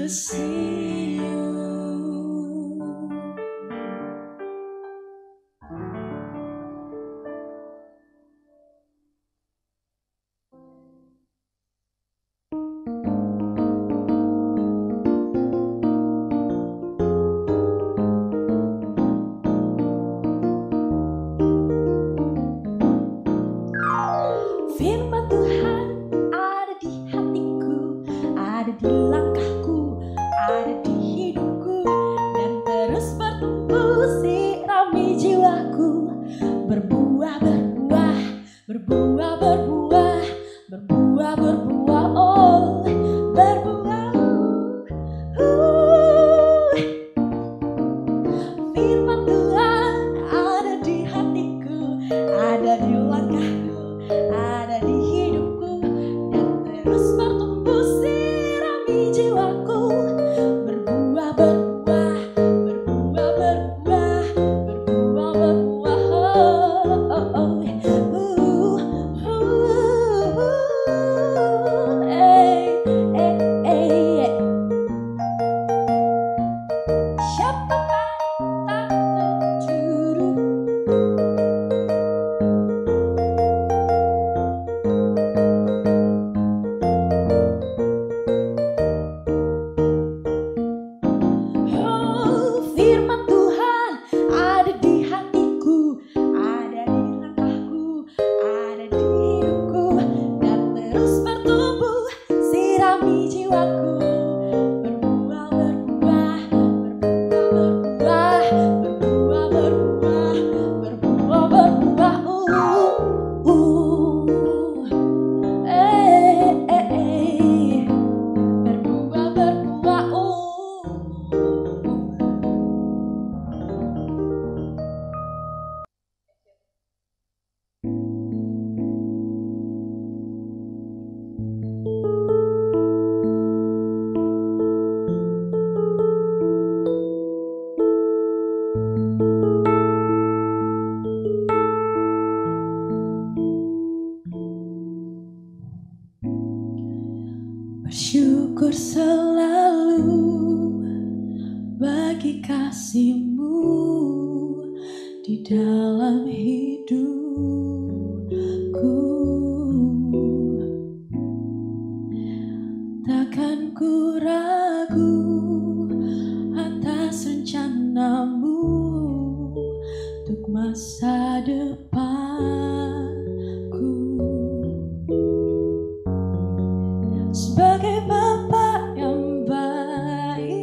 see you. Firman Tuhan ada di hatiku, ada di langkahku, ada di hidupku, dan terus bertumbuh sirami jiwaku. Berbuah, berbuah, berbuah, berbuah, berbuah, berbuah, oh berbuah. Firman Tuhan ada di hatiku, ada di langkahku, ada di hidupku, dan terus bertumbuh sirami jiwaku. Berbuah, berbuah, berbuah, berbuah, berbuah, berbuah, oh, oh, oh. Siapa tak terjuru. Firman Tuhan ada di hatiku, ada di langkahku, ada di hidupku, dan terus bertumbuh sirami jiwaku. Berbuah, berbuah, berbuah, berbuah, berbuah, berbuah, berbuah, berbuah, berbuah, Bersyukur selalu bagi kasih-Mu di dalam hidupku. Takkan ku ragu atas rencana-Mu untuk masa depanku. Sebagai Bapa yang baik,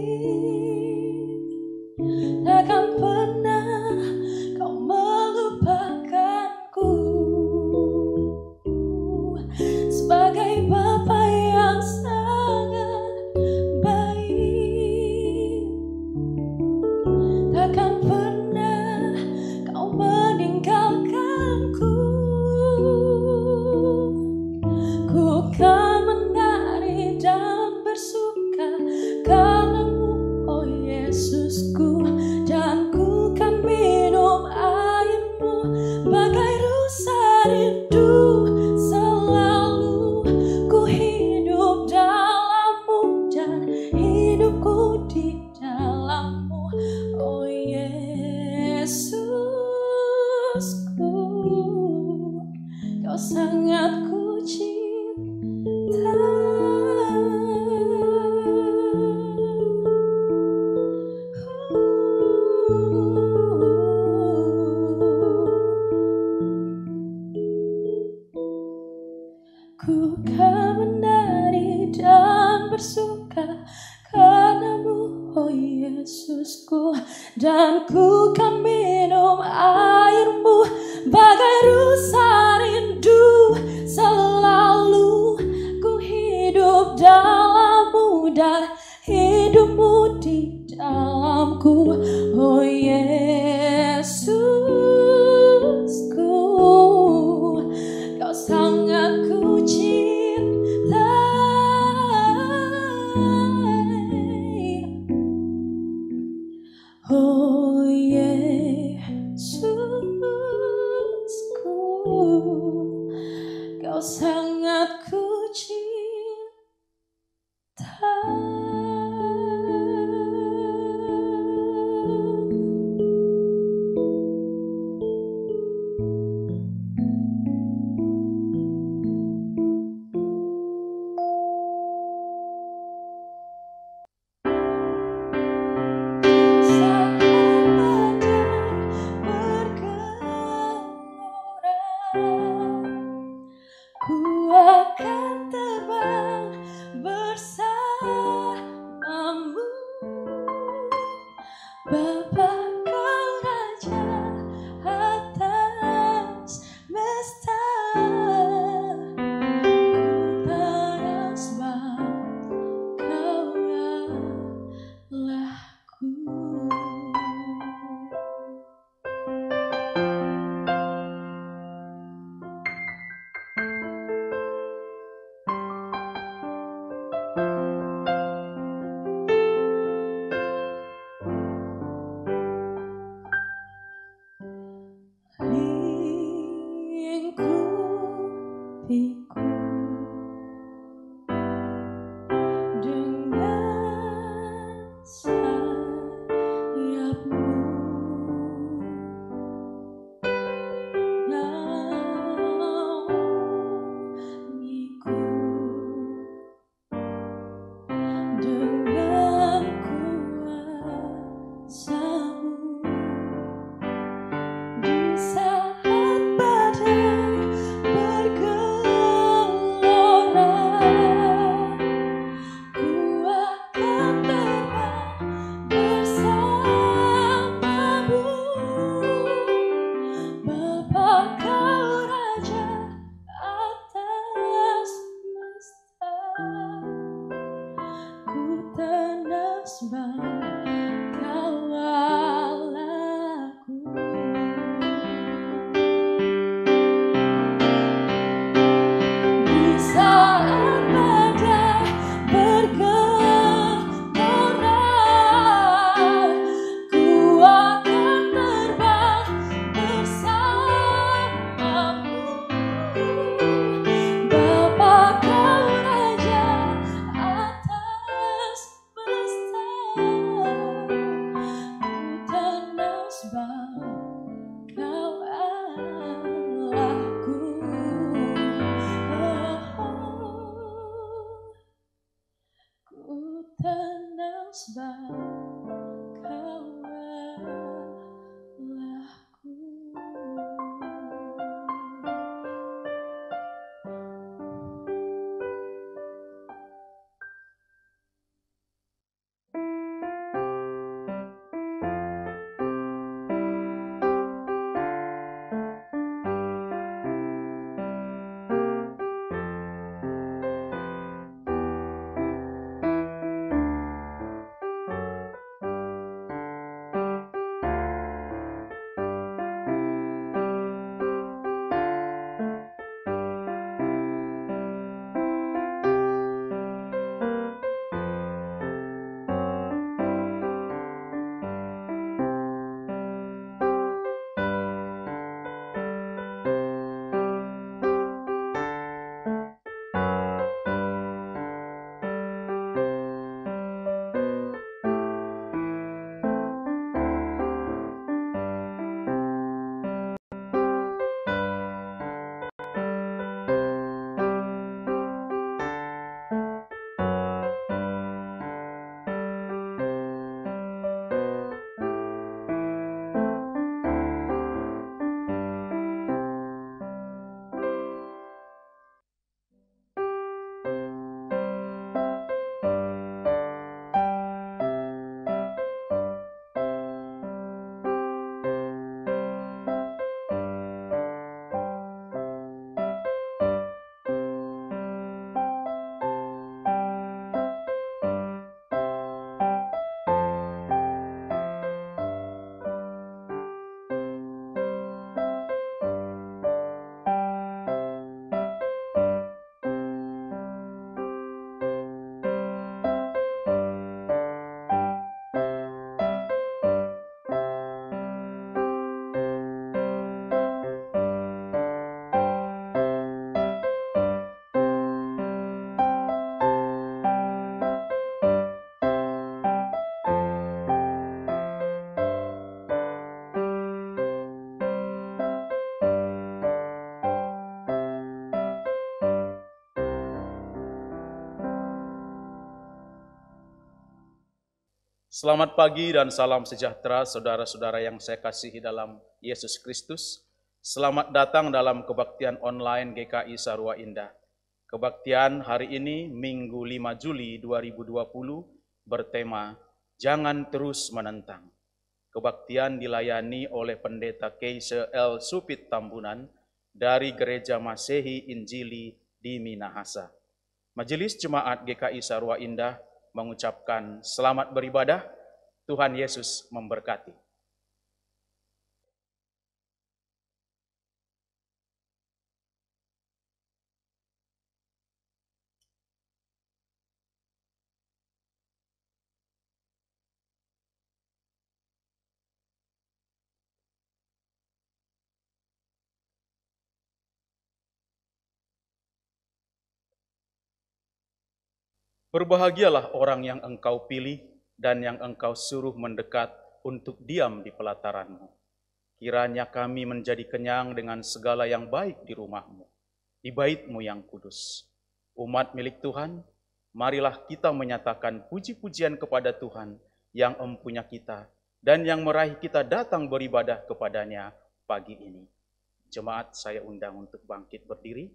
takkan pernah Kau melupakanku. Sebagai Bapa yang sangat baik, takkan pernah Kau meninggalkanku. Ku kan menari dan bersuka karena-Mu, oh Yesusku, dan ku kan minum air-Mu bagai rusa rindu. Selalu ku hidup dalam-Mu dan hidupku di dalam-Mu, oh Yesusku. Kau sangat ku cinta. Ku kan menari dan bersuka karena-Mu, oh Yesusku, dan ku kan minum air-Mu bagai rusa rindu. Selalu ku hidup dalam-Mu dan hidupmu di dalamku, oh Yesusku, Kau sangat ku cintai, oh Yesusku, Kau sangat ku cintai. tenas bawaku. Di saat badai bergelora, ku akan terbang bersamamu. Bapa kau raja atas semesta, ku tenas kau Allahku. Ku tenas kau Allahku. Selamat pagi dan salam sejahtera saudara-saudara yang saya kasihi dalam Yesus Kristus. Selamat datang dalam kebaktian online GKI Sarua Indah. Kebaktian hari ini Minggu 5 Juli 2020 bertema Jangan Terus Menentang. Kebaktian dilayani oleh Pendeta Keise L. Supit Tambunan dari Gereja Masehi Injili di Minahasa. Majelis Jemaat GKI Sarua Indah mengucapkan selamat beribadah, Tuhan Yesus memberkati. Berbahagialah orang yang engkau pilih dan yang engkau suruh mendekat untuk diam di pelataranmu. Kiranya kami menjadi kenyang dengan segala yang baik di rumahmu, di baitmu yang kudus. Umat milik Tuhan, marilah kita menyatakan puji-pujian kepada Tuhan yang empunya kita dan yang meraih kita datang beribadah kepadanya pagi ini. Jemaat, saya undang untuk bangkit berdiri.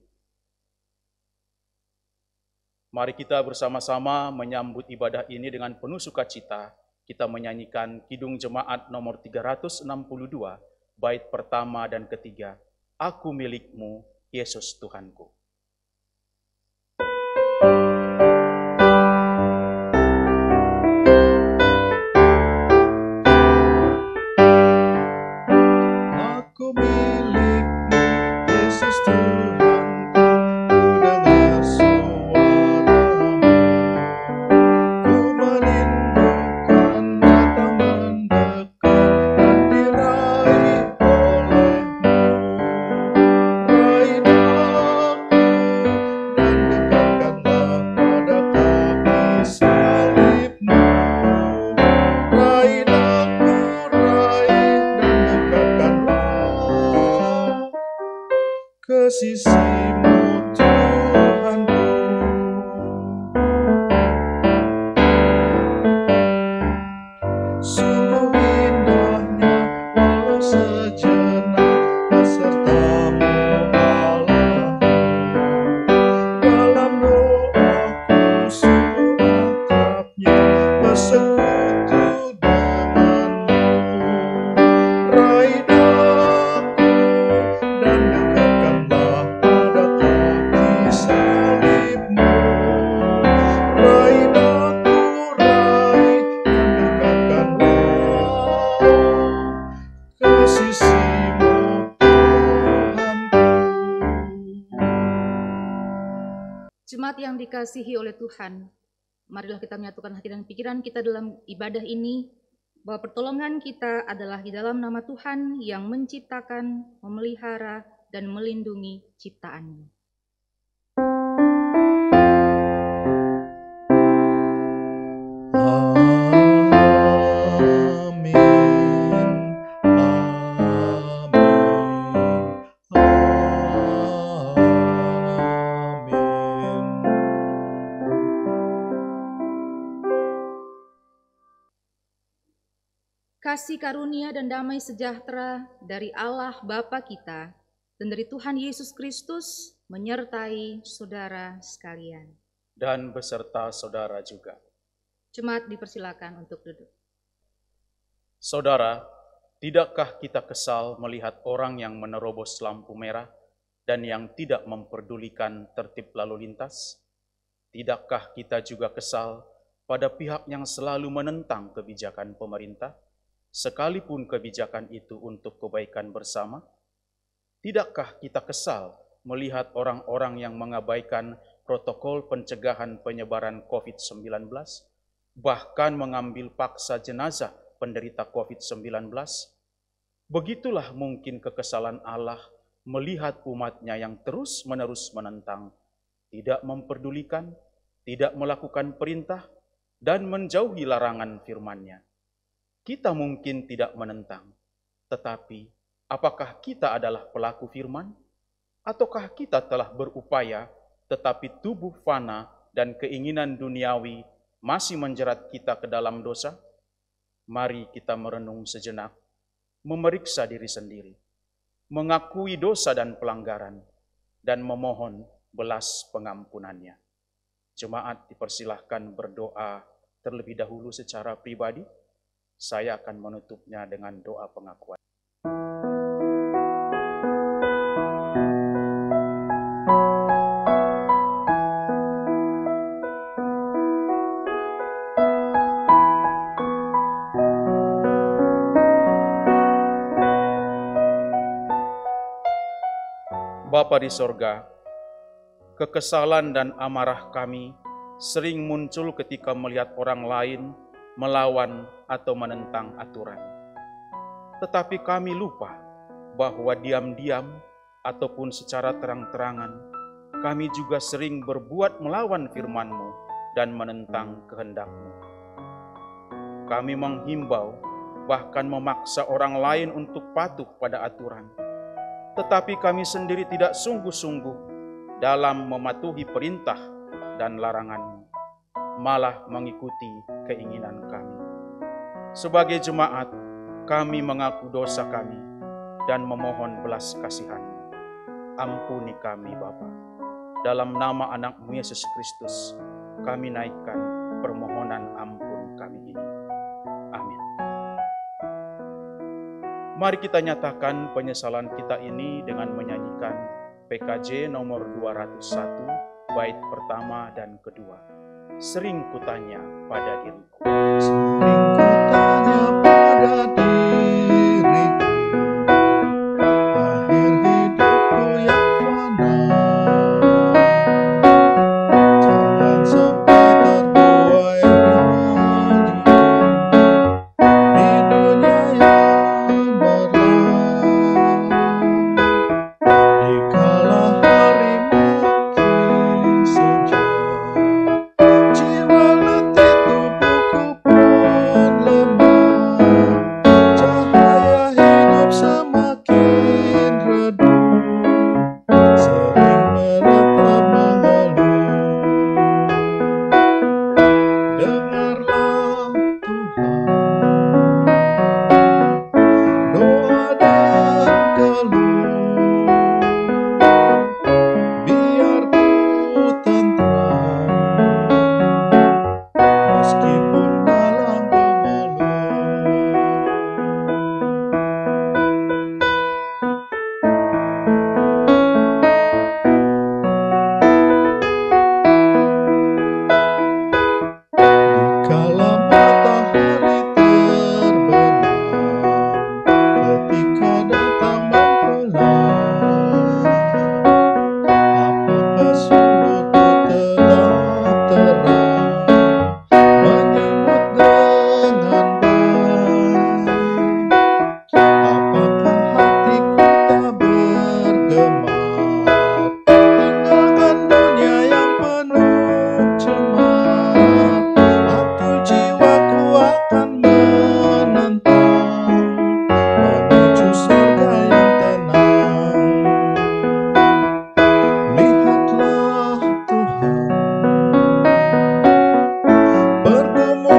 Mari kita bersama-sama menyambut ibadah ini dengan penuh sukacita. Kita menyanyikan Kidung Jemaat nomor 362, bait pertama dan ketiga. Aku milikmu, Yesus Tuhanku. bersekutu denganmu. Raih daku dan dekatkanlah pada kaki salibmu. Raih daku, raih dan dekatkanlah ke sisimu, Tuhanku. Jemaat yang dikasihi oleh Tuhan, marilah kita menyatukan hati dan pikiran kita dalam ibadah ini, bahwa pertolongan kita adalah di dalam nama Tuhan yang menciptakan, memelihara, dan melindungi ciptaannya. Amin, Kasih karunia dan damai sejahtera dari Allah Bapa kita dan dari Tuhan Yesus Kristus menyertai saudara sekalian. Dan beserta saudara juga. Jemaat dipersilakan untuk duduk. Saudara, tidakkah kita kesal melihat orang yang menerobos lampu merah dan yang tidak memperdulikan tertib lalu lintas? Tidakkah kita juga kesal pada pihak yang selalu menentang kebijakan pemerintah, sekalipun kebijakan itu untuk kebaikan bersama? Tidakkah kita kesal melihat orang-orang yang mengabaikan protokol pencegahan penyebaran COVID-19, bahkan mengambil paksa jenazah penderita COVID-19? Begitulah mungkin kekesalan Allah melihat umatnya yang terus-menerus menentang, tidak memperdulikan, tidak melakukan perintah, dan menjauhi larangan firman-Nya. Kita mungkin tidak menentang, tetapi apakah kita adalah pelaku firman? Ataukah kita telah berupaya, tetapi tubuh fana dan keinginan duniawi masih menjerat kita ke dalam dosa? Mari kita merenung sejenak, memeriksa diri sendiri, mengakui dosa dan pelanggaran, dan memohon belas pengampunannya. Jemaat dipersilahkan berdoa terlebih dahulu secara pribadi. Saya akan menutupnya dengan doa pengakuan. Bapa di sorga, kekesalan dan amarah kami sering muncul ketika melihat orang lain melawan atau menentang aturan. Tetapi kami lupa bahwa diam-diam ataupun secara terang-terangan, kami juga sering berbuat melawan firman-Mu dan menentang kehendak-Mu. Kami menghimbau, bahkan memaksa orang lain untuk patuh pada aturan. Tetapi kami sendiri tidak sungguh-sungguh dalam mematuhi perintah dan larangan-Mu, malah mengikuti keinginan kami. Sebagai jemaat, kami mengaku dosa kami dan memohon belas kasihan-Mu. Ampuni kami, Bapa. Dalam nama anak-Mu Yesus Kristus, kami naikkan permohonan ampun kami ini. Amin. Mari kita nyatakan penyesalan kita ini dengan menyanyikan PKJ nomor 201, bait pertama dan kedua. Sering kutanya pada diriku. Sering kutanya pada diriku, akhir hidupku yang fana, jangan sampai terbuai lagi di dunia yang berlalu. Dikala hari makin senja, jiwa letih tubuhku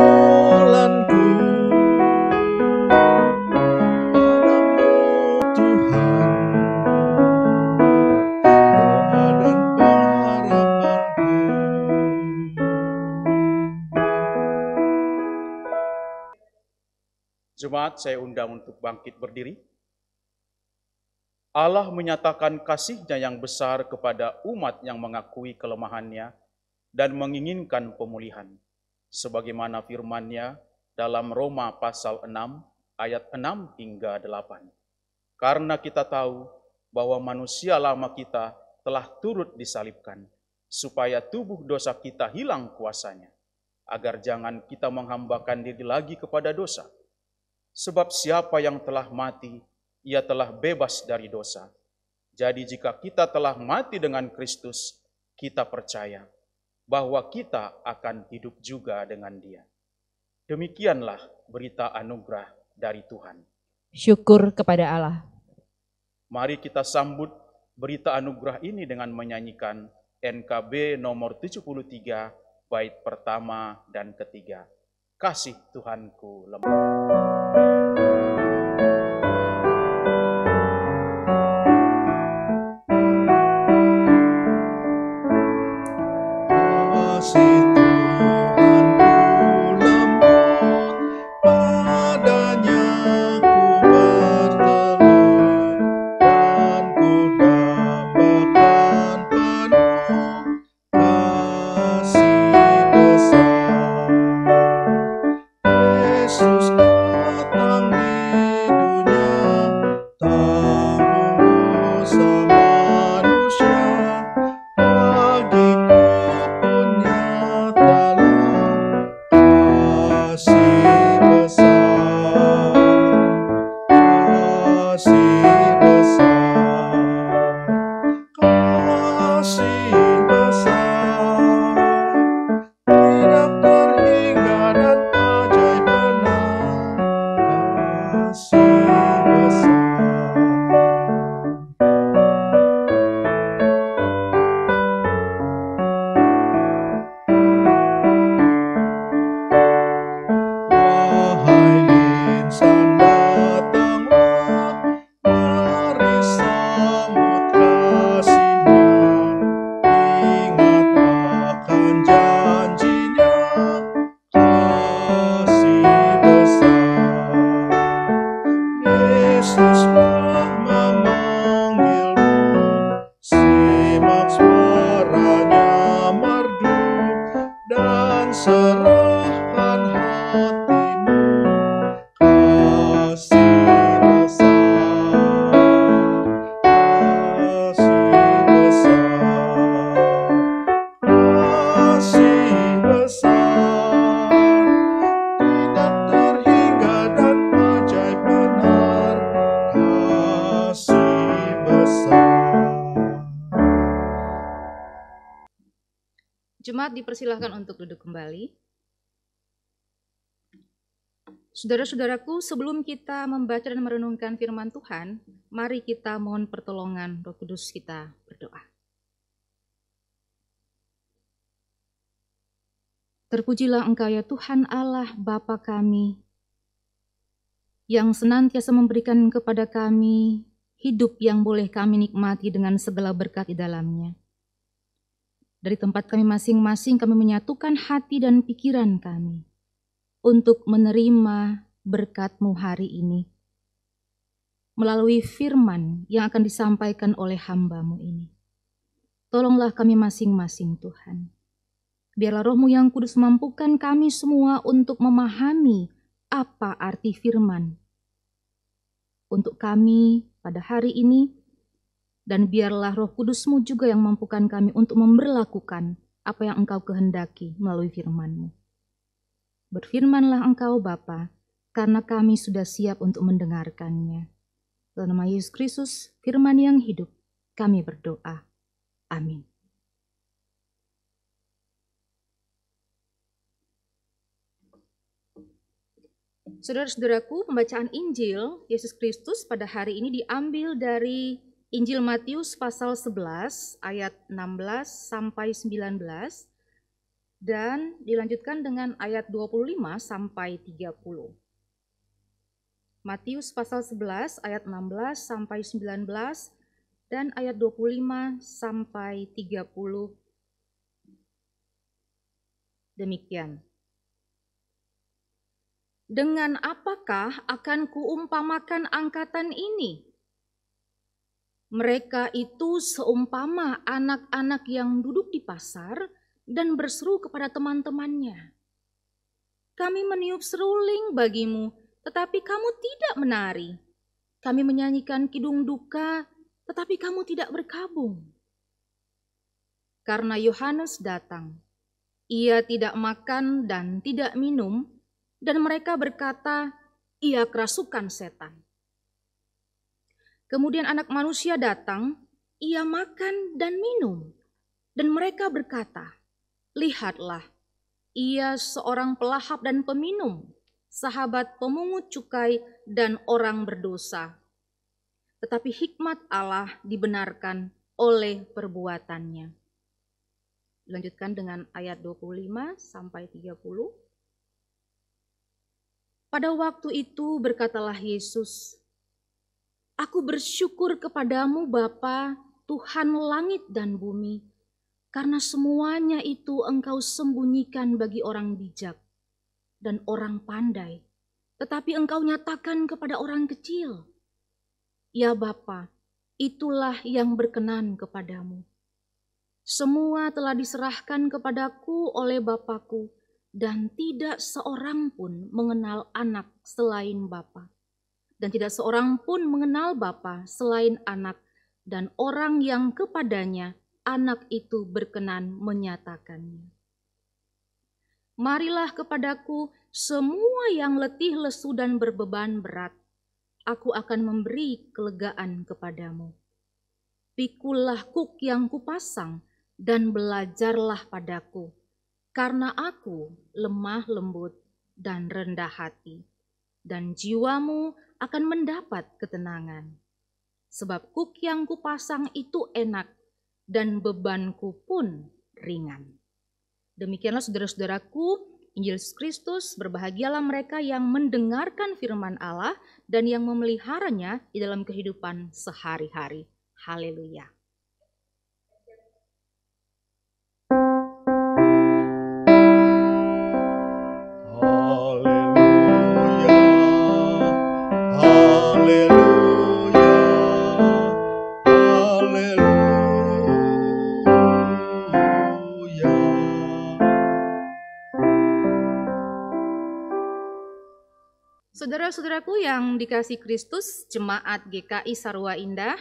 permohonanku padamu Tuhan, doa dan pengharapanku. Jemaat, saya undang untuk bangkit berdiri. Allah menyatakan kasih-Nya yang besar kepada umat yang mengakui kelemahannya dan menginginkan pemulihan. Sebagaimana firman-Nya dalam Roma pasal 6 ayat 6 hingga 8. Karena kita tahu bahwa manusia lama kita telah turut disalibkan, supaya tubuh dosa kita hilang kuasanya, agar jangan kita menghambakan diri lagi kepada dosa. Sebab siapa yang telah mati, ia telah bebas dari dosa. Jadi jika kita telah mati dengan Kristus, kita percaya bahwa kita akan hidup juga dengan Dia. Demikianlah berita anugerah dari Tuhan. Syukur kepada Allah. Mari kita sambut berita anugerah ini dengan menyanyikan NKB nomor 73, bait pertama dan ketiga. Kasih Tuhanku lemah. Kasih Tuhanku lemah, padanya ku bertelur, dan ku dambakan penuh kasih besar. Yesus datang di dunia, tanggung dosa manusia. Bagiku pun nyatalah kasih besar, kasih besar, kasih besar, tidak terhingga dan ajaib benar, kasih besar. Wahai insan datanglah, mari sambut kasih-Nya, ingat akan janji-Nya, kasih besar. Yesuslah memanggilmu, simak suara-Nya merdu, dan serahkan hatimu, kasih besar, kasih besar, kasih besar, tidak terhingga dan ajaib benar, kasih besar. Jemaat dipersilahkan untuk duduk kembali. Saudara-saudaraku, sebelum kita membaca dan merenungkan firman Tuhan, mari kita mohon pertolongan Roh Kudus, kita berdoa. Terpujilah Engkau ya Tuhan Allah Bapa kami, yang senantiasa memberikan kepada kami hidup yang boleh kami nikmati dengan segala berkat di dalamnya. Dari tempat kami masing-masing kami menyatukan hati dan pikiran kami untuk menerima berkat-Mu hari ini melalui firman yang akan disampaikan oleh hamba-Mu ini. Tolonglah kami masing-masing Tuhan. Biarlah Roh-Mu yang kudus mampukan kami semua untuk memahami apa arti firman untuk kami pada hari ini, dan biarlah Roh Kudus-Mu juga yang mampukan kami untuk memberlakukan apa yang Engkau kehendaki melalui firman-Mu. Berfirmanlah Engkau Bapa, karena kami sudah siap untuk mendengarkannya. Dalam nama Yesus Kristus, firman yang hidup, kami berdoa. Amin. Saudara-saudaraku, pembacaan Injil Yesus Kristus pada hari ini diambil dari Injil Matius pasal 11 ayat 16 sampai 19 dan dilanjutkan dengan ayat 25 sampai 30. Matius pasal 11 ayat 16 sampai 19 dan ayat 25 sampai 30. Demikian. Dengan apakah akan kuumpamakan angkatan ini? Mereka itu seumpama anak-anak yang duduk di pasar dan berseru kepada teman-temannya. Kami meniup seruling bagimu, tetapi kamu tidak menari. Kami menyanyikan kidung duka, tetapi kamu tidak berkabung. Karena Yohanes datang, ia tidak makan dan tidak minum, dan mereka berkata, ia kerasukan setan. Kemudian Anak Manusia datang, ia makan dan minum, dan mereka berkata, lihatlah, ia seorang pelahap dan peminum, sahabat pemungut cukai dan orang berdosa. Tetapi hikmat Allah dibenarkan oleh perbuatannya. Lanjutkan dengan ayat 25 sampai 30. Pada waktu itu berkatalah Yesus, Aku bersyukur kepadamu Bapa, Tuhan langit dan bumi, karena semuanya itu Engkau sembunyikan bagi orang bijak dan orang pandai, tetapi Engkau nyatakan kepada orang kecil. Ya Bapa, itulah yang berkenan kepadamu. Semua telah diserahkan kepadaku oleh Bapakku, dan tidak seorang pun mengenal anak selain Bapa. Dan tidak seorang pun mengenal Bapa selain anak, dan orang yang kepadanya anak itu berkenan menyatakannya. Marilah kepadaku semua yang letih, lesu, dan berbeban berat. Aku akan memberi kelegaan kepadamu. Pikulah kuk yang kupasang, dan belajarlah padaku, karena aku lemah lembut dan rendah hati, dan jiwamu akan mendapat ketenangan. Sebab kuk yang kupasang itu enak, dan bebanku pun ringan. Demikianlah saudara-saudaraku, Injil Yesus Kristus. Berbahagialah mereka yang mendengarkan firman Allah dan yang memeliharanya di dalam kehidupan sehari-hari. Haleluya. Saudara-saudaraku yang dikasihi Kristus, Jemaat GKI Sarua Indah,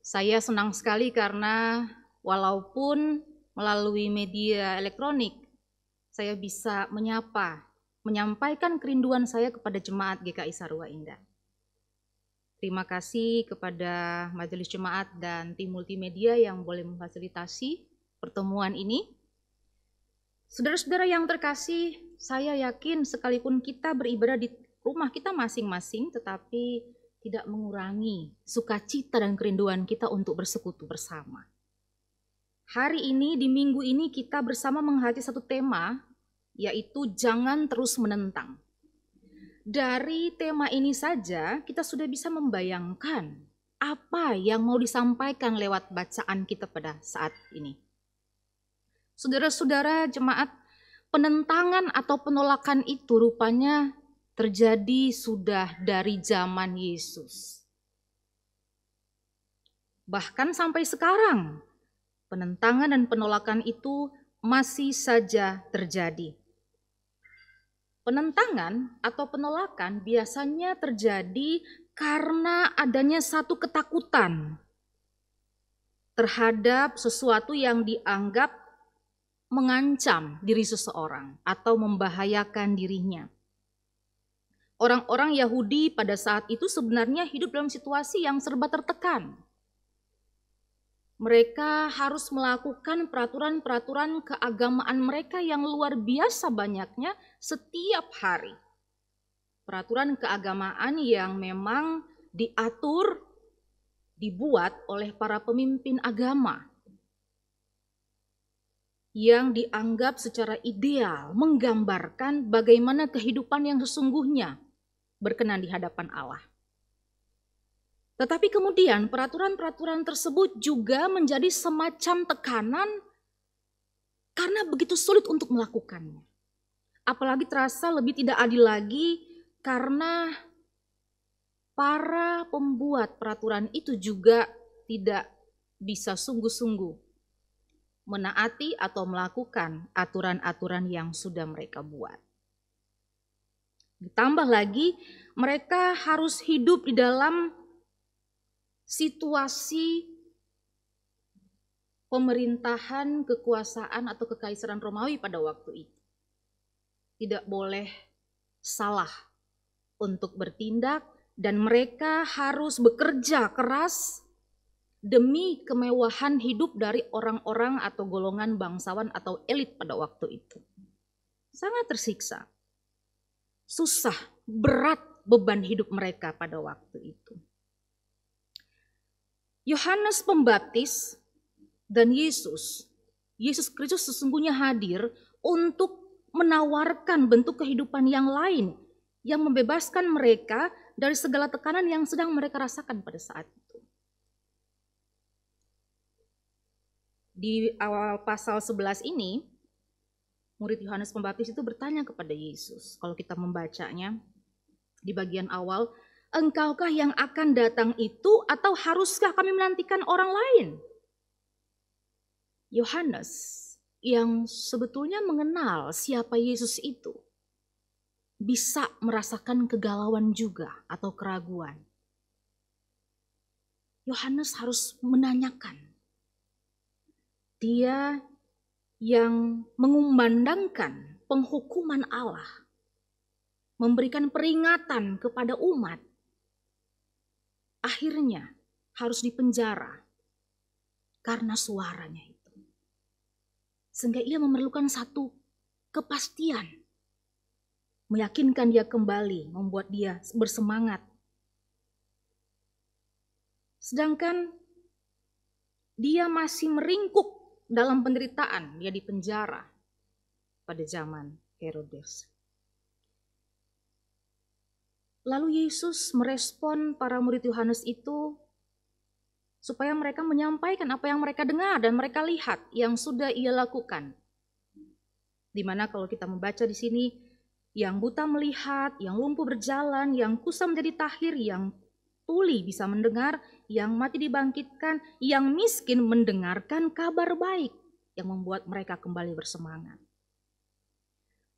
saya senang sekali karena walaupun melalui media elektronik, saya bisa menyampaikan kerinduan saya kepada Jemaat GKI Sarua Indah. Terima kasih kepada Majelis Jemaat dan tim multimedia yang boleh memfasilitasi pertemuan ini. Saudara-saudara yang terkasih, saya yakin sekalipun kita beribadah di rumah kita masing-masing, tetapi tidak mengurangi sukacita dan kerinduan kita untuk bersekutu bersama. Hari ini, di minggu ini, kita bersama menghayati satu tema, yaitu jangan terus menentang. Dari tema ini saja, kita sudah bisa membayangkan apa yang mau disampaikan lewat bacaan kita pada saat ini. Saudara-saudara jemaat, penentangan atau penolakan itu rupanya terjadi sudah dari zaman Yesus. Bahkan sampai sekarang, penentangan dan penolakan itu masih saja terjadi. Penentangan atau penolakan biasanya terjadi karena adanya satu ketakutan terhadap sesuatu yang dianggap mengancam diri seseorang atau membahayakan dirinya. Orang-orang Yahudi pada saat itu sebenarnya hidup dalam situasi yang serba tertekan. Mereka harus melakukan peraturan-peraturan keagamaan mereka yang luar biasa banyaknya setiap hari. Peraturan keagamaan yang memang diatur, dibuat oleh para pemimpin agama. yang dianggap secara ideal menggambarkan bagaimana kehidupan yang sesungguhnya berkenan di hadapan Allah. Tetapi kemudian peraturan-peraturan tersebut juga menjadi semacam tekanan karena begitu sulit untuk melakukannya. Apalagi terasa lebih tidak adil lagi karena para pembuat peraturan itu juga tidak bisa sungguh-sungguh menaati atau melakukan aturan-aturan yang sudah mereka buat. Ditambah lagi, mereka harus hidup di dalam situasi pemerintahan, kekuasaan atau kekaisaran Romawi pada waktu itu. Tidak boleh salah untuk bertindak dan mereka harus bekerja keras demi kemewahan hidup dari orang-orang atau golongan bangsawan atau elit pada waktu itu. Sangat tersiksa. Susah, berat beban hidup mereka pada waktu itu. Yohanes Pembaptis dan Yesus Kristus sesungguhnya hadir untuk menawarkan bentuk kehidupan yang lain yang membebaskan mereka dari segala tekanan yang sedang mereka rasakan pada saat itu. Di awal pasal 11 ini, murid Yohanes Pembaptis itu bertanya kepada Yesus. Kalau kita membacanya di bagian awal, engkaukah yang akan datang itu atau haruskah kami menantikan orang lain? Yohanes yang sebetulnya mengenal siapa Yesus itu bisa merasakan kegalauan juga atau keraguan. Yohanes harus menanyakan. Dia yang mengumandangkan penghukuman Allah, memberikan peringatan kepada umat, akhirnya harus dipenjara karena suaranya itu. Sehingga ia memerlukan satu kepastian, meyakinkan dia kembali, membuat dia bersemangat. Sedangkan dia masih meringkuk dalam penderitaan, dia dipenjara pada zaman Herodes. Lalu Yesus merespon para murid Yohanes itu supaya mereka menyampaikan apa yang mereka dengar dan mereka lihat yang sudah ia lakukan. Dimana kalau kita membaca di sini, yang buta melihat, yang lumpuh berjalan, yang kusa menjadi tahir, yang tuli bisa mendengar, yang mati dibangkitkan, yang miskin mendengarkan kabar baik yang membuat mereka kembali bersemangat.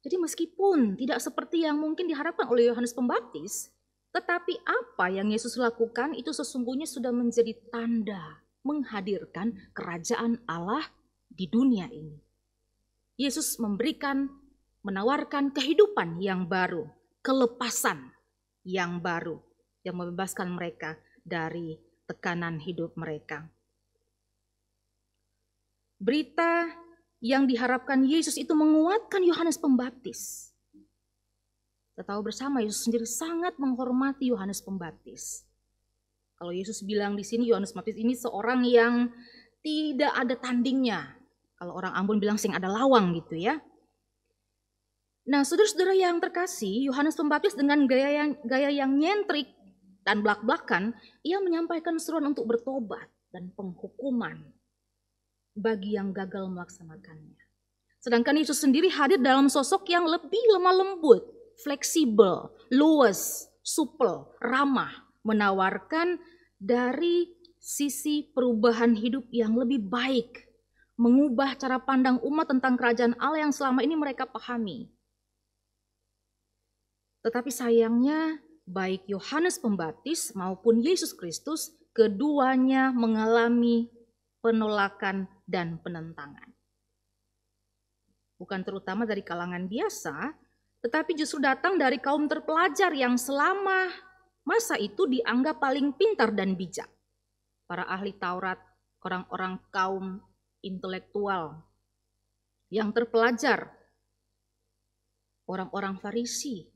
Jadi meskipun tidak seperti yang mungkin diharapkan oleh Yohanes Pembaptis, tetapi apa yang Yesus lakukan itu sesungguhnya sudah menjadi tanda menghadirkan kerajaan Allah di dunia ini. Yesus menawarkan kehidupan yang baru, kelepasan yang baru, yang membebaskan mereka dari tekanan hidup mereka. Berita yang diharapkan Yesus itu menguatkan Yohanes Pembaptis. Kita tahu bersama Yesus sendiri sangat menghormati Yohanes Pembaptis. Kalau Yesus bilang di sini Yohanes Pembaptis ini seorang yang tidak ada tandingnya. Kalau orang Ambon bilang sing ada lawang gitu ya. Nah, saudara-saudara yang terkasih, Yohanes Pembaptis dengan gaya yang nyentrik dan belak-belakan, ia menyampaikan seruan untuk bertobat dan penghukuman bagi yang gagal melaksanakannya. Sedangkan Yesus sendiri hadir dalam sosok yang lebih lemah lembut, fleksibel, luas, supel, ramah, menawarkan dari sisi perubahan hidup yang lebih baik, mengubah cara pandang umat tentang kerajaan Allah yang selama ini mereka pahami. Tetapi sayangnya baik Yohanes Pembaptis maupun Yesus Kristus keduanya mengalami penolakan dan penentangan. Bukan terutama dari kalangan biasa, tetapi justru datang dari kaum terpelajar yang selama masa itu dianggap paling pintar dan bijak. Para ahli Taurat, orang-orang kaum intelektual yang terpelajar, orang-orang Farisi.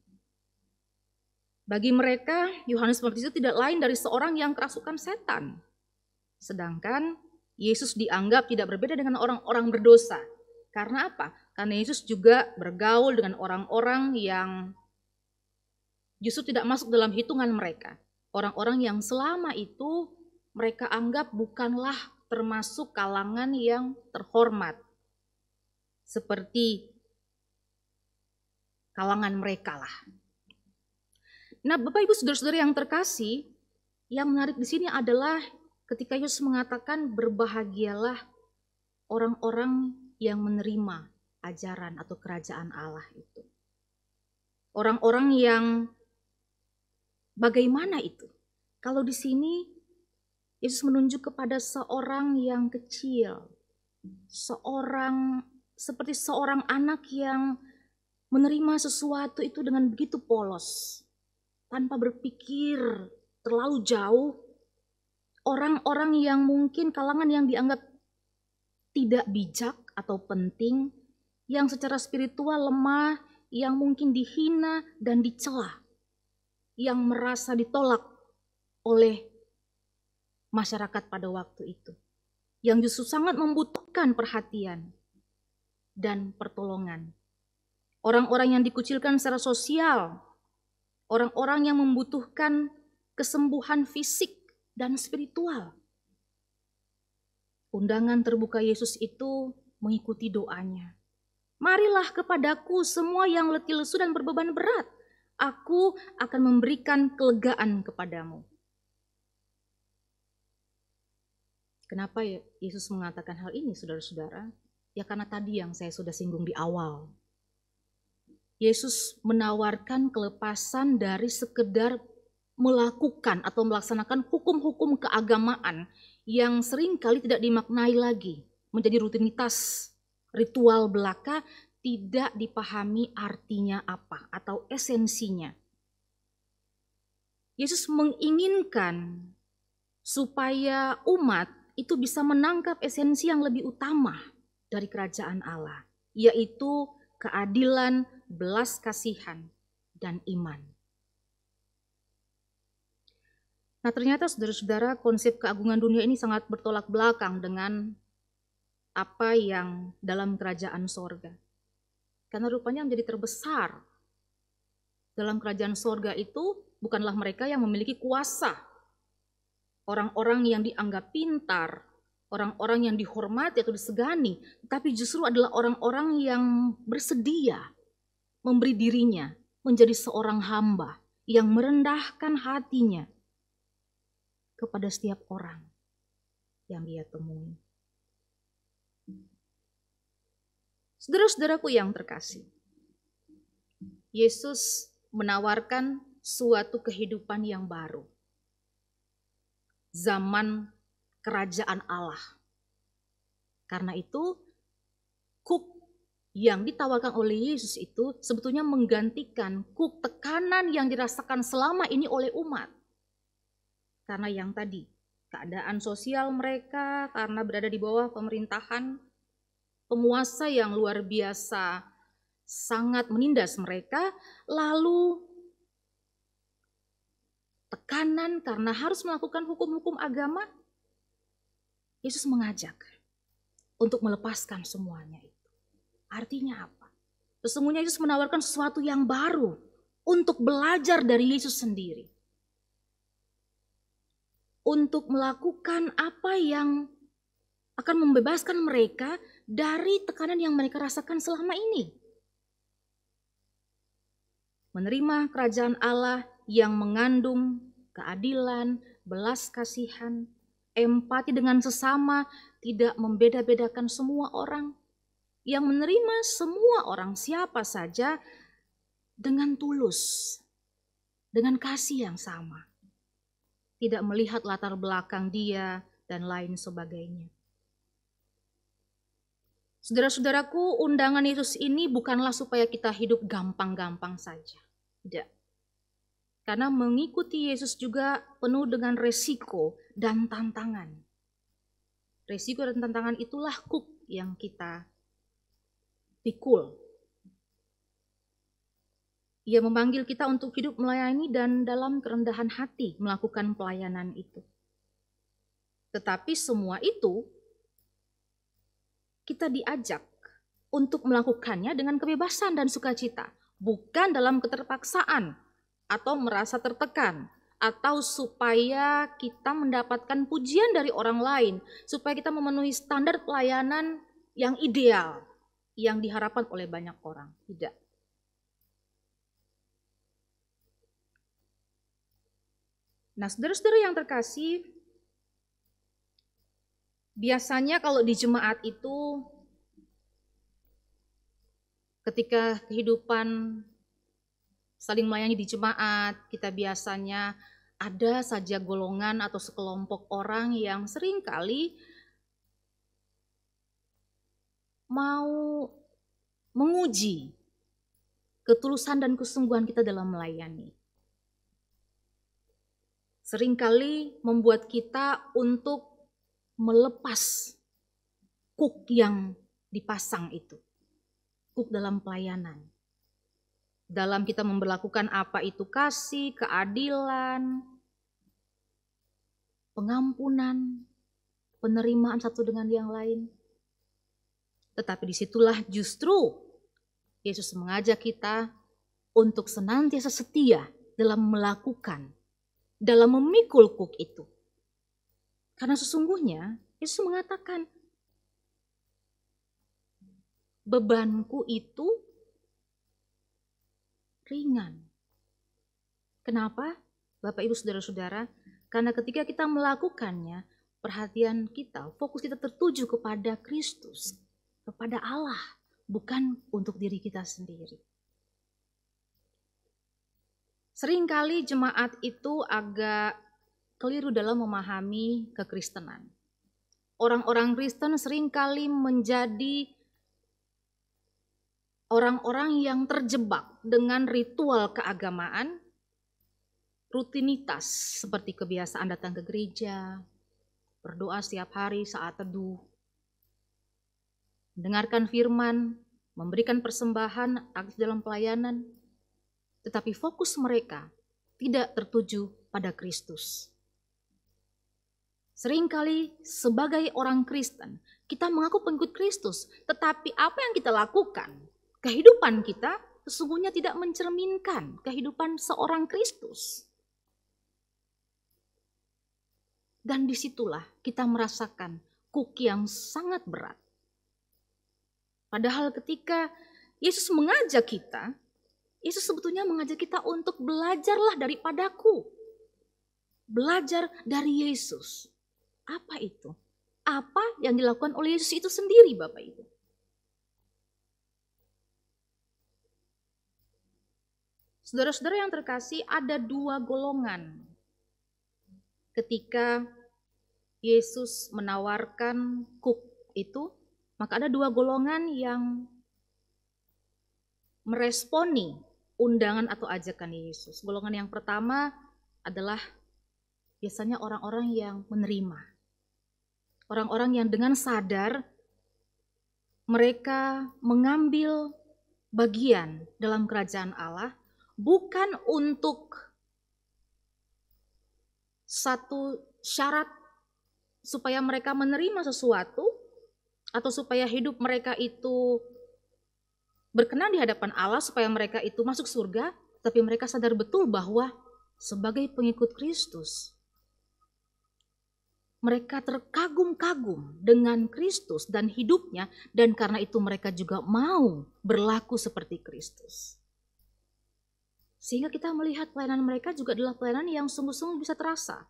Bagi mereka, Yohanes Pembaptis itu tidak lain dari seorang yang kerasukan setan. Sedangkan Yesus dianggap tidak berbeda dengan orang-orang berdosa. Karena apa? Karena Yesus juga bergaul dengan orang-orang yang justru tidak masuk dalam hitungan mereka. Orang-orang yang selama itu mereka anggap bukanlah termasuk kalangan yang terhormat. Seperti kalangan mereka lah. Nah, Bapak Ibu Saudara-saudara yang terkasih, yang menarik di sini adalah ketika Yesus mengatakan berbahagialah orang-orang yang menerima ajaran atau kerajaan Allah itu. Orang-orang yang bagaimana itu? Kalau di sini Yesus menunjuk kepada seorang yang kecil, seperti seorang anak yang menerima sesuatu itu dengan begitu polos, tanpa berpikir terlalu jauh. Orang-orang yang mungkin kalangan yang dianggap tidak bijak atau penting, yang secara spiritual lemah, yang mungkin dihina dan dicela, yang merasa ditolak oleh masyarakat pada waktu itu, yang justru sangat membutuhkan perhatian dan pertolongan. Orang-orang yang dikucilkan secara sosial, orang-orang yang membutuhkan kesembuhan fisik dan spiritual. Undangan terbuka Yesus itu mengikuti doanya. Marilah kepadaku semua yang letih lesu dan berbeban berat, aku akan memberikan kelegaan kepadamu. Kenapa Yesus mengatakan hal ini, saudara-saudara? Ya karena tadi yang saya sudah singgung di awal. Yesus menawarkan kelepasan dari sekedar melakukan atau melaksanakan hukum-hukum keagamaan yang seringkali tidak dimaknai lagi, menjadi rutinitas ritual belaka, tidak dipahami artinya apa atau esensinya. Yesus menginginkan supaya umat itu bisa menangkap esensi yang lebih utama dari kerajaan Allah, yaitu keadilan, belas kasihan, dan iman. Nah, ternyata saudara-saudara, konsep keagungan dunia ini sangat bertolak belakang dengan apa yang dalam kerajaan sorga. Karena rupanya menjadi terbesar dalam kerajaan sorga itu bukanlah mereka yang memiliki kuasa, orang-orang yang dianggap pintar, orang-orang yang dihormati atau disegani, tapi justru adalah orang-orang yang bersedia memberi dirinya menjadi seorang hamba yang merendahkan hatinya kepada setiap orang yang dia temui. Saudara-saudaraku yang terkasih, Yesus menawarkan suatu kehidupan yang baru. Zaman kerajaan Allah. Karena itu, kuk yang ditawarkan oleh Yesus itu sebetulnya menggantikan kuk tekanan yang dirasakan selama ini oleh umat. Karena yang tadi, keadaan sosial mereka karena berada di bawah pemerintahan penguasa yang luar biasa sangat menindas mereka, lalu tekanan karena harus melakukan hukum-hukum agama. Yesus mengajak untuk melepaskan semuanya itu. Artinya apa? Sesungguhnya Yesus menawarkan sesuatu yang baru untuk belajar dari Yesus sendiri. Untuk melakukan apa yang akan membebaskan mereka dari tekanan yang mereka rasakan selama ini. Menerima kerajaan Allah yang mengandung keadilan, belas kasihan, empati dengan sesama, tidak membeda-bedakan semua orang, yang menerima semua orang siapa saja dengan tulus, dengan kasih yang sama. Tidak melihat latar belakang dia dan lain sebagainya. Saudara-saudaraku, undangan Yesus ini bukanlah supaya kita hidup gampang-gampang saja. Tidak. Karena mengikuti Yesus juga penuh dengan resiko dan tantangan. Resiko dan tantangan itulah kuk yang kita pikul. Ia memanggil kita untuk hidup melayani dan dalam kerendahan hati melakukan pelayanan itu. Tetapi semua itu kita diajak untuk melakukannya dengan kebebasan dan sukacita, bukan dalam keterpaksaan atau merasa tertekan, atau supaya kita mendapatkan pujian dari orang lain, supaya kita memenuhi standar pelayanan yang ideal yang diharapkan oleh banyak orang. Tidak. Nah, saudara-saudara yang terkasih, biasanya kalau di jemaat itu, ketika kehidupan saling melayani di jemaat, kita biasanya ada saja golongan atau sekelompok orang yang seringkali mau menguji ketulusan dan kesungguhan kita dalam melayani. Seringkali membuat kita untuk melepas kuk yang dipasang itu. Kuk dalam pelayanan. Dalam kita memberlakukan apa itu kasih, keadilan, pengampunan, penerimaan satu dengan yang lain. Tetapi disitulah justru Yesus mengajak kita untuk senantiasa setia dalam melakukan, dalam memikul kuk itu. Karena sesungguhnya Yesus mengatakan, bebanku itu ringan. Kenapa? Bapak Ibu Saudara-saudara, karena ketika kita melakukannya, perhatian kita, fokus kita tertuju kepada Kristus, kepada Allah, bukan untuk diri kita sendiri. Seringkali jemaat itu agak keliru dalam memahami kekristenan. Orang-orang Kristen seringkali menjadi orang-orang yang terjebak dengan ritual keagamaan, rutinitas seperti kebiasaan datang ke gereja, berdoa setiap hari saat teduh, mendengarkan firman, memberikan persembahan aktif dalam pelayanan, tetapi fokus mereka tidak tertuju pada Kristus. Seringkali sebagai orang Kristen, kita mengaku pengikut Kristus, tetapi apa yang kita lakukan, kehidupan kita sesungguhnya tidak mencerminkan kehidupan seorang Kristus. Dan disitulah kita merasakan kuk yang sangat berat. Padahal ketika Yesus mengajak kita, Yesus sebetulnya mengajak kita untuk belajarlah daripadaku. Belajar dari Yesus. Apa itu? Apa yang dilakukan oleh Yesus itu sendiri, Bapak Ibu? Saudara-saudara yang terkasih, ada dua golongan ketika Yesus menawarkan kuk itu, maka ada dua golongan yang meresponi undangan atau ajakan Yesus. Golongan yang pertama adalah biasanya orang-orang yang menerima. Orang-orang yang dengan sadar mereka mengambil bagian dalam kerajaan Allah bukan untuk satu syarat supaya mereka menerima sesuatu atau supaya hidup mereka itu berkenan di hadapan Allah, supaya mereka itu masuk surga, tapi mereka sadar betul bahwa sebagai pengikut Kristus, mereka terkagum-kagum dengan Kristus dan hidupnya, dan karena itu mereka juga mau berlaku seperti Kristus. Sehingga kita melihat pelayanan mereka juga adalah pelayanan yang sungguh-sungguh bisa terasa.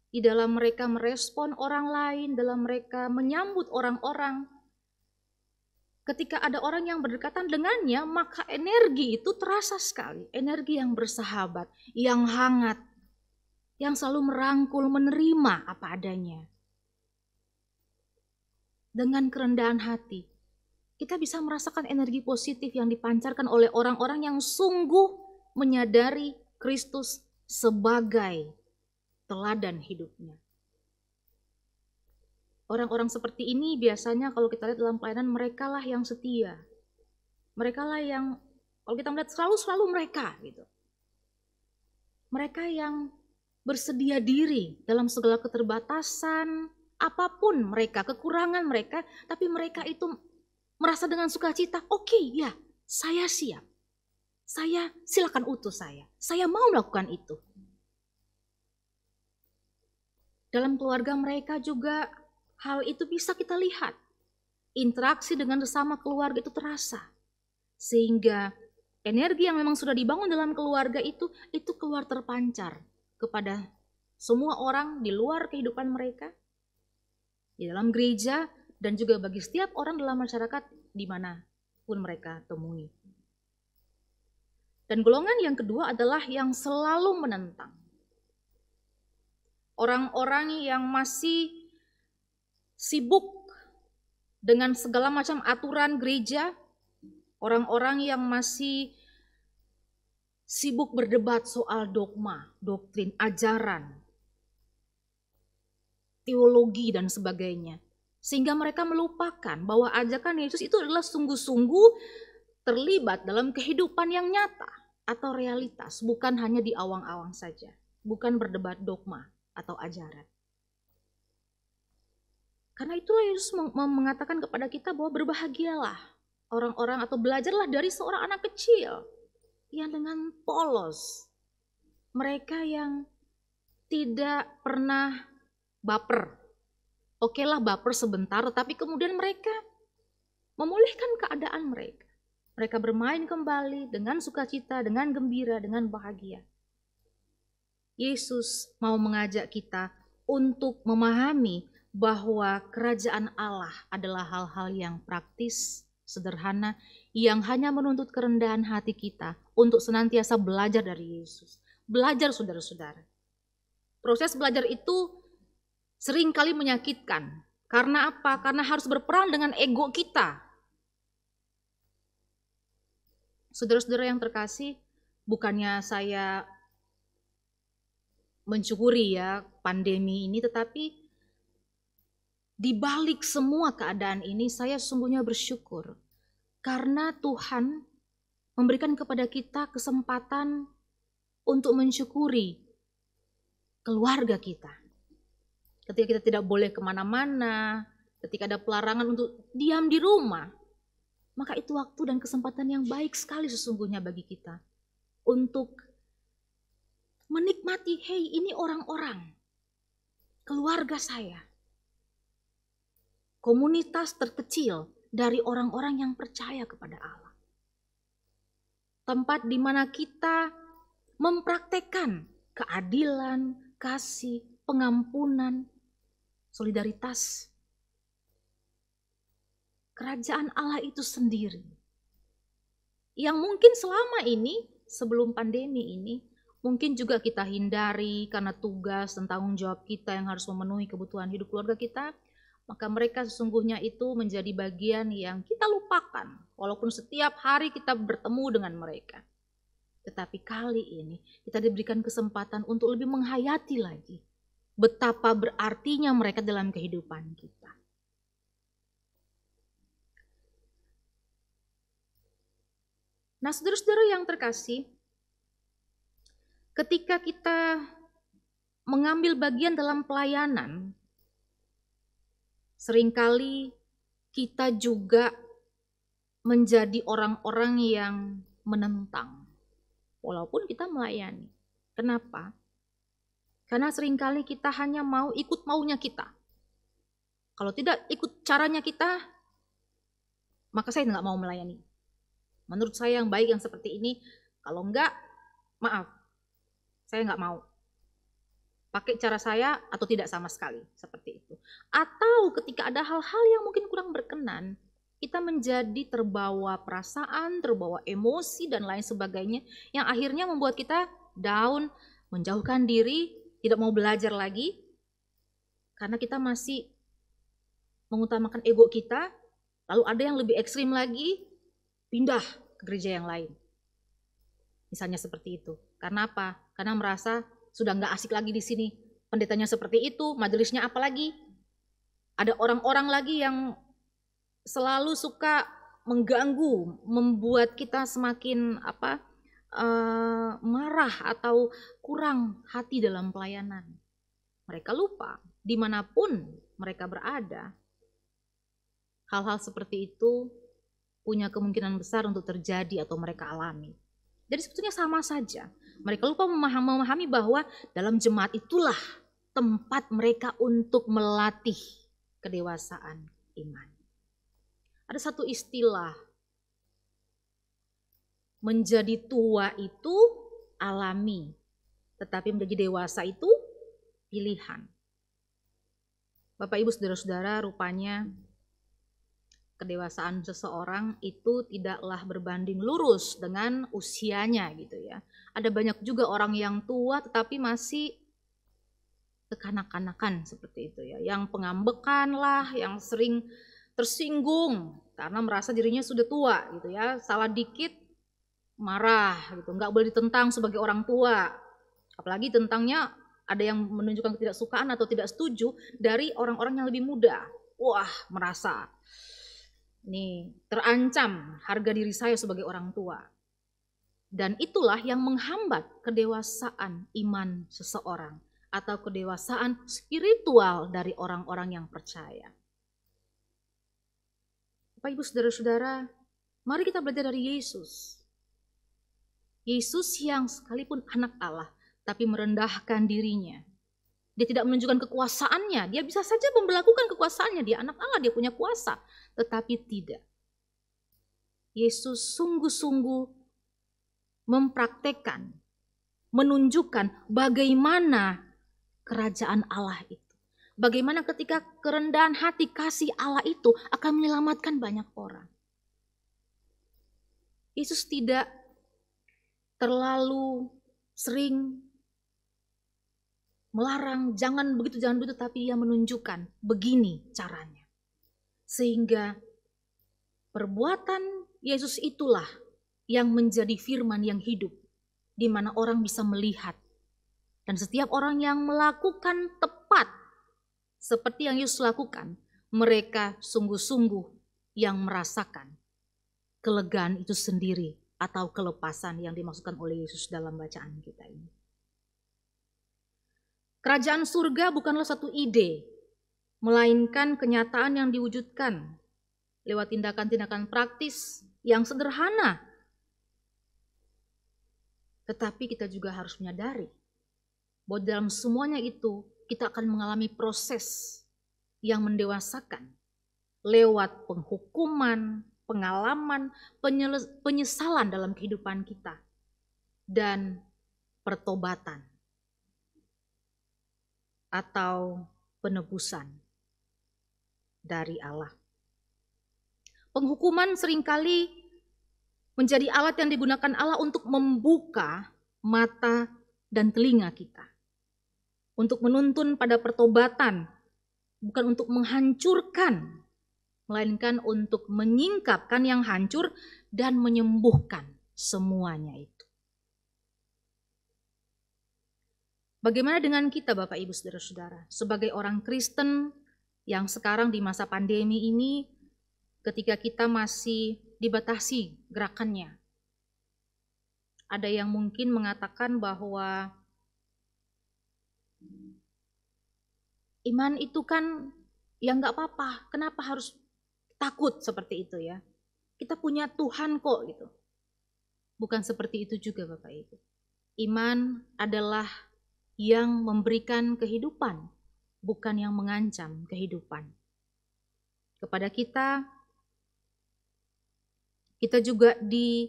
Di dalam mereka merespon orang lain, dalam mereka menyambut orang-orang. Ketika ada orang yang berdekatan dengannya, maka energi itu terasa sekali. Energi yang bersahabat, yang hangat, yang selalu merangkul, menerima apa adanya. Dengan kerendahan hati, kita bisa merasakan energi positif yang dipancarkan oleh orang-orang yang sungguh menyadari Kristus sebagai teladan hidupnya. Orang-orang seperti ini biasanya kalau kita lihat dalam pelayanan, mereka lah yang setia. Mereka lah yang, kalau kita melihat selalu mereka gitu. Mereka yang bersedia diri dalam segala keterbatasan, apapun mereka, kekurangan mereka, tapi mereka itu merasa dengan sukacita, oke, ya, saya siap. Saya silakan utus saya. Saya mau melakukan itu. Dalam keluarga mereka juga hal itu bisa kita lihat. Interaksi dengan sesama keluarga itu terasa. Sehingga energi yang memang sudah dibangun dalam keluarga itu keluar terpancar kepada semua orang di luar kehidupan mereka, di dalam gereja, dan juga bagi setiap orang dalam masyarakat dimanapun mereka temui. Dan golongan yang kedua adalah yang selalu menentang. Orang-orang yang masih sibuk dengan segala macam aturan gereja, orang-orang yang masih sibuk berdebat soal dogma, doktrin, ajaran, teologi, dan sebagainya. Sehingga mereka melupakan bahwa ajakan Yesus itu adalah sungguh-sungguh terlibat dalam kehidupan yang nyata atau realitas, bukan hanya di awang-awang saja, bukan berdebat dogma atau ajaran. Karena itulah Yesus mengatakan kepada kita bahwa berbahagialah orang-orang atau belajarlah dari seorang anak kecil yang dengan polos. Mereka yang tidak pernah baper. Okelah baper sebentar, tetapi kemudian mereka memulihkan keadaan mereka. Mereka bermain kembali dengan sukacita, dengan gembira, dengan bahagia. Yesus mau mengajak kita untuk memahami bahwa kerajaan Allah adalah hal-hal yang praktis, sederhana, yang hanya menuntut kerendahan hati kita untuk senantiasa belajar dari Yesus. Belajar, saudara-saudara. Proses belajar itu seringkali menyakitkan. Karena apa? Karena harus berperang dengan ego kita. Saudara-saudara yang terkasih, bukannya saya mensyukuri ya pandemi ini, tetapi di balik semua keadaan ini saya sesungguhnya bersyukur karena Tuhan memberikan kepada kita kesempatan untuk mensyukuri keluarga kita. Ketika kita tidak boleh kemana-mana, ketika ada pelarangan untuk diam di rumah, maka itu waktu dan kesempatan yang baik sekali sesungguhnya bagi kita untuk menikmati, hey, ini orang-orang, keluarga saya, komunitas terkecil dari orang-orang yang percaya kepada Allah. Tempat di mana kita mempraktekkan keadilan, kasih, pengampunan, solidaritas. Kerajaan Allah itu sendiri. Yang mungkin selama ini, sebelum pandemi ini, mungkin juga kita hindari karena tugas dan tanggung jawab kita yang harus memenuhi kebutuhan hidup keluarga kita, maka mereka sesungguhnya itu menjadi bagian yang kita lupakan, walaupun setiap hari kita bertemu dengan mereka. Tetapi kali ini kita diberikan kesempatan untuk lebih menghayati lagi betapa berartinya mereka dalam kehidupan kita. Nah, saudara-saudara yang terkasih, ketika kita mengambil bagian dalam pelayanan, seringkali kita juga menjadi orang-orang yang menentang, walaupun kita melayani. Kenapa? Karena seringkali kita hanya mau ikut maunya kita. Kalau tidak ikut caranya kita, maka saya nggak mau melayani. Menurut saya yang baik yang seperti ini, kalau enggak, maaf, saya nggak mau. Pakai cara saya atau tidak sama sekali, seperti itu. Atau ketika ada hal-hal yang mungkin kurang berkenan, kita menjadi terbawa perasaan, terbawa emosi, dan lain sebagainya, yang akhirnya membuat kita down, menjauhkan diri, tidak mau belajar lagi, karena kita masih mengutamakan ego kita, lalu ada yang lebih ekstrim lagi, pindah ke gereja yang lain. Misalnya seperti itu. Karena apa? Karena merasa sudah nggak asik lagi di sini. Pendetanya seperti itu, majelisnya apa lagi? Ada orang-orang lagi yang selalu suka mengganggu, membuat kita semakin marah atau kurang hati dalam pelayanan. Mereka lupa dimanapun mereka berada, hal-hal seperti itu punya kemungkinan besar untuk terjadi atau mereka alami. Jadi sebetulnya sama saja. Mereka lupa memahami bahwa dalam jemaat itulah tempat mereka untuk melatih kedewasaan iman. Ada satu istilah, menjadi tua itu alami, tetapi menjadi dewasa itu pilihan. Bapak Ibu saudara-saudara, rupanya kedewasaan seseorang itu tidaklah berbanding lurus dengan usianya gitu ya. Ada banyak juga orang yang tua tetapi masih kekanak-kanakan seperti itu ya. Yang pengambekan lah, yang sering tersinggung karena merasa dirinya sudah tua gitu ya. Salah dikit marah gitu, nggak boleh ditentang sebagai orang tua. Apalagi tentangnya ada yang menunjukkan ketidaksukaan atau tidak setuju dari orang-orang yang lebih muda. Wah, merasa nih terancam harga diri saya sebagai orang tua. Dan itulah yang menghambat kedewasaan iman seseorang atau kedewasaan spiritual dari orang-orang yang percaya. Bapak Ibu saudara-saudara, mari kita belajar dari Yesus. Yesus yang sekalipun anak Allah, tapi merendahkan dirinya. Dia tidak menunjukkan kekuasaannya. Dia bisa saja memperlakukan kekuasaannya. Dia anak Allah, dia punya kuasa. Tetapi tidak. Yesus sungguh-sungguh mempraktekkan, menunjukkan bagaimana kerajaan Allah itu. Bagaimana ketika kerendahan hati kasih Allah itu akan menyelamatkan banyak orang. Yesus tidak terlalu sering melarang jangan begitu, tapi ia menunjukkan begini caranya. Sehingga perbuatan Yesus itulah yang menjadi firman yang hidup, di mana orang bisa melihat. Dan setiap orang yang melakukan tepat seperti yang Yesus lakukan, mereka sungguh-sungguh yang merasakan kelegaan itu sendiri atau kelepasan yang dimaksudkan oleh Yesus dalam bacaan kita ini. Kerajaan surga bukanlah satu ide, melainkan kenyataan yang diwujudkan lewat tindakan-tindakan praktis yang sederhana. Tetapi kita juga harus menyadari bahwa dalam semuanya itu kita akan mengalami proses yang mendewasakan lewat penghukuman, pengalaman, penyesalan dalam kehidupan kita, dan pertobatan atau penebusan dari Allah. Penghukuman seringkali menjadi alat yang digunakan Allah untuk membuka mata dan telinga kita. Untuk menuntun pada pertobatan, bukan untuk menghancurkan, melainkan untuk menyingkapkan yang hancur dan menyembuhkan semuanya itu. Bagaimana dengan kita Bapak Ibu Saudara-saudara, sebagai orang Kristen yang sekarang di masa pandemi ini, ketika kita masih dibatasi gerakannya. Ada yang mungkin mengatakan bahwa iman itu kan ya nggak apa-apa, kenapa harus takut seperti itu ya? Kita punya Tuhan kok gitu. Bukan seperti itu juga Bapak Ibu. Iman adalah yang memberikan kehidupan, bukan yang mengancam kehidupan. Kepada kita juga diajak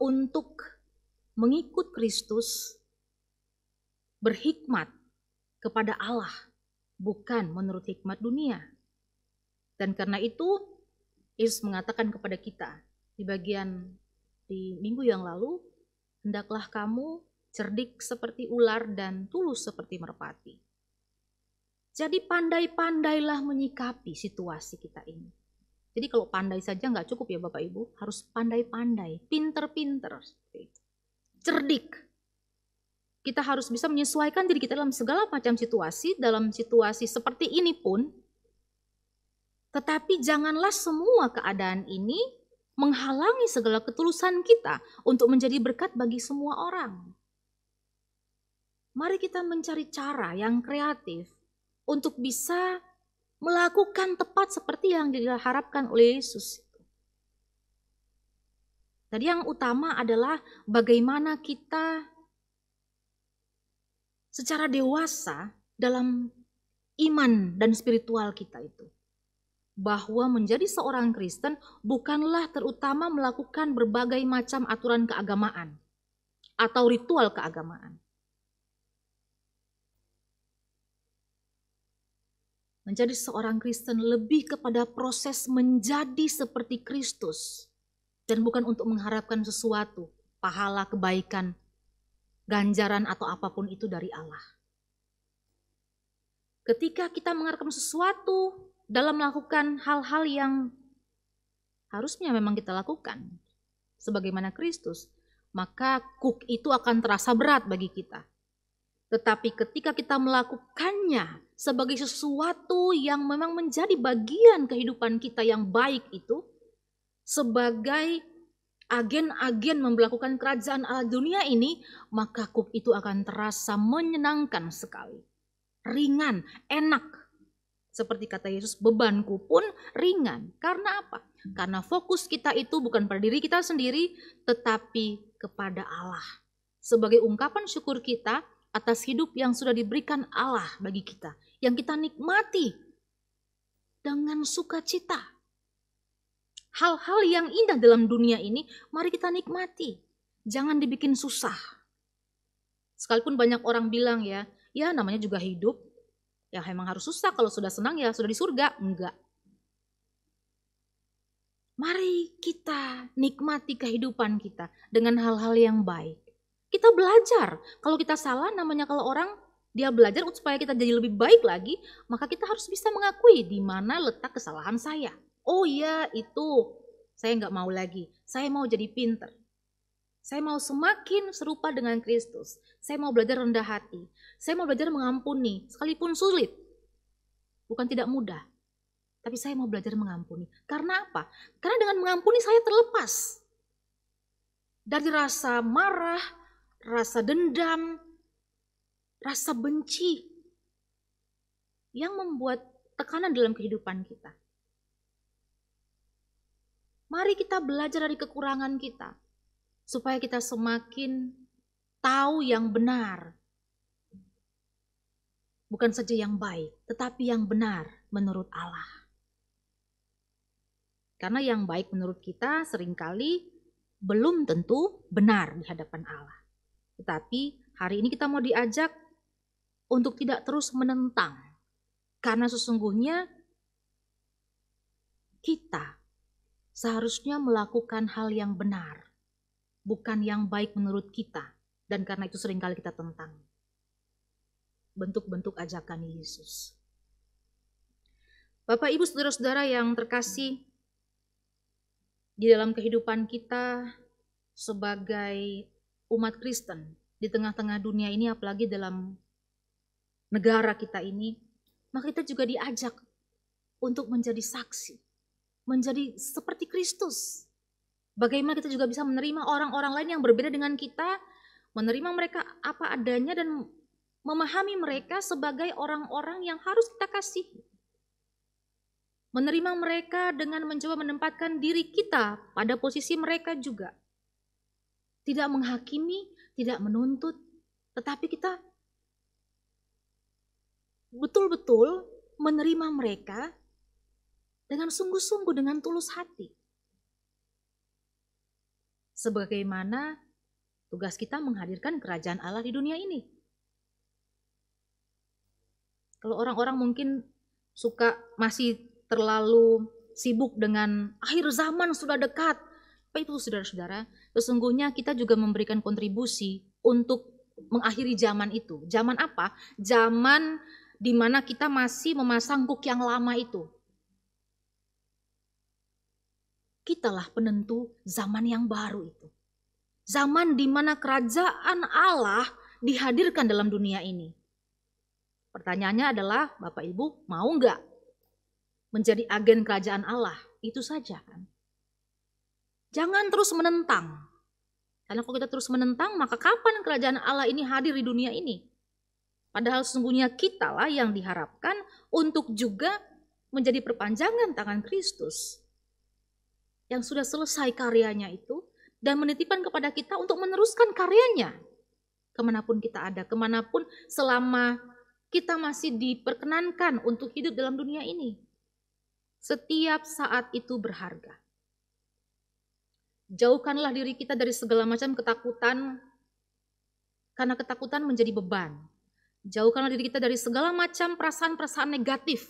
untuk mengikut Kristus, berhikmat kepada Allah, bukan menurut hikmat dunia. Dan karena itu, Yesus mengatakan kepada kita di minggu yang lalu, hendaklah kamu cerdik seperti ular dan tulus seperti merpati. Jadi pandai-pandailah menyikapi situasi kita ini. Jadi kalau pandai saja nggak cukup ya Bapak Ibu, harus pandai-pandai, pinter-pinter, cerdik. Kita harus bisa menyesuaikan diri kita dalam segala macam situasi, dalam situasi seperti ini pun. Tetapi janganlah semua keadaan ini menghalangi segala ketulusan kita untuk menjadi berkat bagi semua orang. Mari kita mencari cara yang kreatif untuk bisa melakukan tepat seperti yang diharapkan oleh Yesus. Tadi yang utama adalah bagaimana kita secara dewasa dalam iman dan spiritual kita itu. Bahwa menjadi seorang Kristen bukanlah terutama melakukan berbagai macam aturan keagamaan atau ritual keagamaan. Menjadi seorang Kristen lebih kepada proses menjadi seperti Kristus dan bukan untuk mengharapkan sesuatu, pahala, kebaikan, ganjaran atau apapun itu dari Allah. Ketika kita mengharapkan sesuatu dalam melakukan hal-hal yang harusnya memang kita lakukan sebagaimana Kristus, maka kuk itu akan terasa berat bagi kita. Tetapi ketika kita melakukannya sebagai sesuatu yang memang menjadi bagian kehidupan kita yang baik itu, sebagai agen-agen melakukan kerajaan Allah dunia ini, maka kuk itu akan terasa menyenangkan sekali. Ringan, enak. Seperti kata Yesus, bebanku pun ringan. Karena apa? Karena fokus kita itu bukan pada diri kita sendiri, tetapi kepada Allah. Sebagai ungkapan syukur kita atas hidup yang sudah diberikan Allah bagi kita. Yang kita nikmati dengan sukacita. Hal-hal yang indah dalam dunia ini, mari kita nikmati. Jangan dibikin susah. Sekalipun banyak orang bilang ya namanya juga hidup. Ya emang harus susah, kalau sudah senang ya sudah di surga. Enggak. Mari kita nikmati kehidupan kita dengan hal-hal yang baik. Kita belajar. Kalau kita salah, namanya kalau orang dia belajar supaya kita jadi lebih baik lagi, maka kita harus bisa mengakui di mana letak kesalahan saya. Oh ya itu, saya nggak mau lagi. Saya mau jadi pinter. Saya mau semakin serupa dengan Kristus. Saya mau belajar rendah hati. Saya mau belajar mengampuni, sekalipun sulit. Bukan tidak mudah. Tapi saya mau belajar mengampuni. Karena apa? Karena dengan mengampuni saya terlepas dari rasa marah, rasa dendam, rasa benci yang membuat tekanan dalam kehidupan kita. Mari kita belajar dari kekurangan kita, supaya kita semakin tahu yang benar. Bukan saja yang baik, tetapi yang benar menurut Allah. Karena yang baik menurut kita seringkali belum tentu benar di hadapan Allah. Tetapi hari ini kita mau diajak untuk tidak terus menentang. Karena sesungguhnya kita seharusnya melakukan hal yang benar. Bukan yang baik menurut kita. Dan karena itu seringkali kita tentang. Bentuk-bentuk ajakan Yesus. Bapak, Ibu, saudara-saudara yang terkasih, di dalam kehidupan kita sebagai umat Kristen, di tengah-tengah dunia ini, apalagi dalam negara kita ini, maka kita juga diajak untuk menjadi saksi. Menjadi seperti Kristus. Bagaimana kita juga bisa menerima orang-orang lain yang berbeda dengan kita, menerima mereka apa adanya dan memahami mereka sebagai orang-orang yang harus kita kasihi. Menerima mereka dengan mencoba menempatkan diri kita pada posisi mereka juga. Tidak menghakimi, tidak menuntut, tetapi kita betul-betul menerima mereka dengan sungguh-sungguh, dengan tulus hati. Sebagaimana tugas kita menghadirkan kerajaan Allah di dunia ini. Kalau orang-orang mungkin suka masih terlalu sibuk dengan akhir zaman sudah dekat. Apa itu saudara-saudara? Sesungguhnya kita juga memberikan kontribusi untuk mengakhiri zaman itu. Zaman apa? Zaman di mana kita masih memasang kuk yang lama itu. Kitalah penentu zaman yang baru itu. Zaman di mana kerajaan Allah dihadirkan dalam dunia ini. Pertanyaannya adalah, Bapak Ibu mau nggak menjadi agen kerajaan Allah? Itu saja kan. Jangan terus menentang. Karena kalau kita terus menentang, maka kapan kerajaan Allah ini hadir di dunia ini? Padahal sesungguhnya kitalah yang diharapkan untuk juga menjadi perpanjangan tangan Kristus yang sudah selesai karyanya itu dan menitipkan kepada kita untuk meneruskan karyanya kemanapun kita ada, kemanapun selama kita masih diperkenankan untuk hidup dalam dunia ini. Setiap saat itu berharga. Jauhkanlah diri kita dari segala macam ketakutan, karena ketakutan menjadi beban. Jauhkanlah diri kita dari segala macam perasaan-perasaan negatif,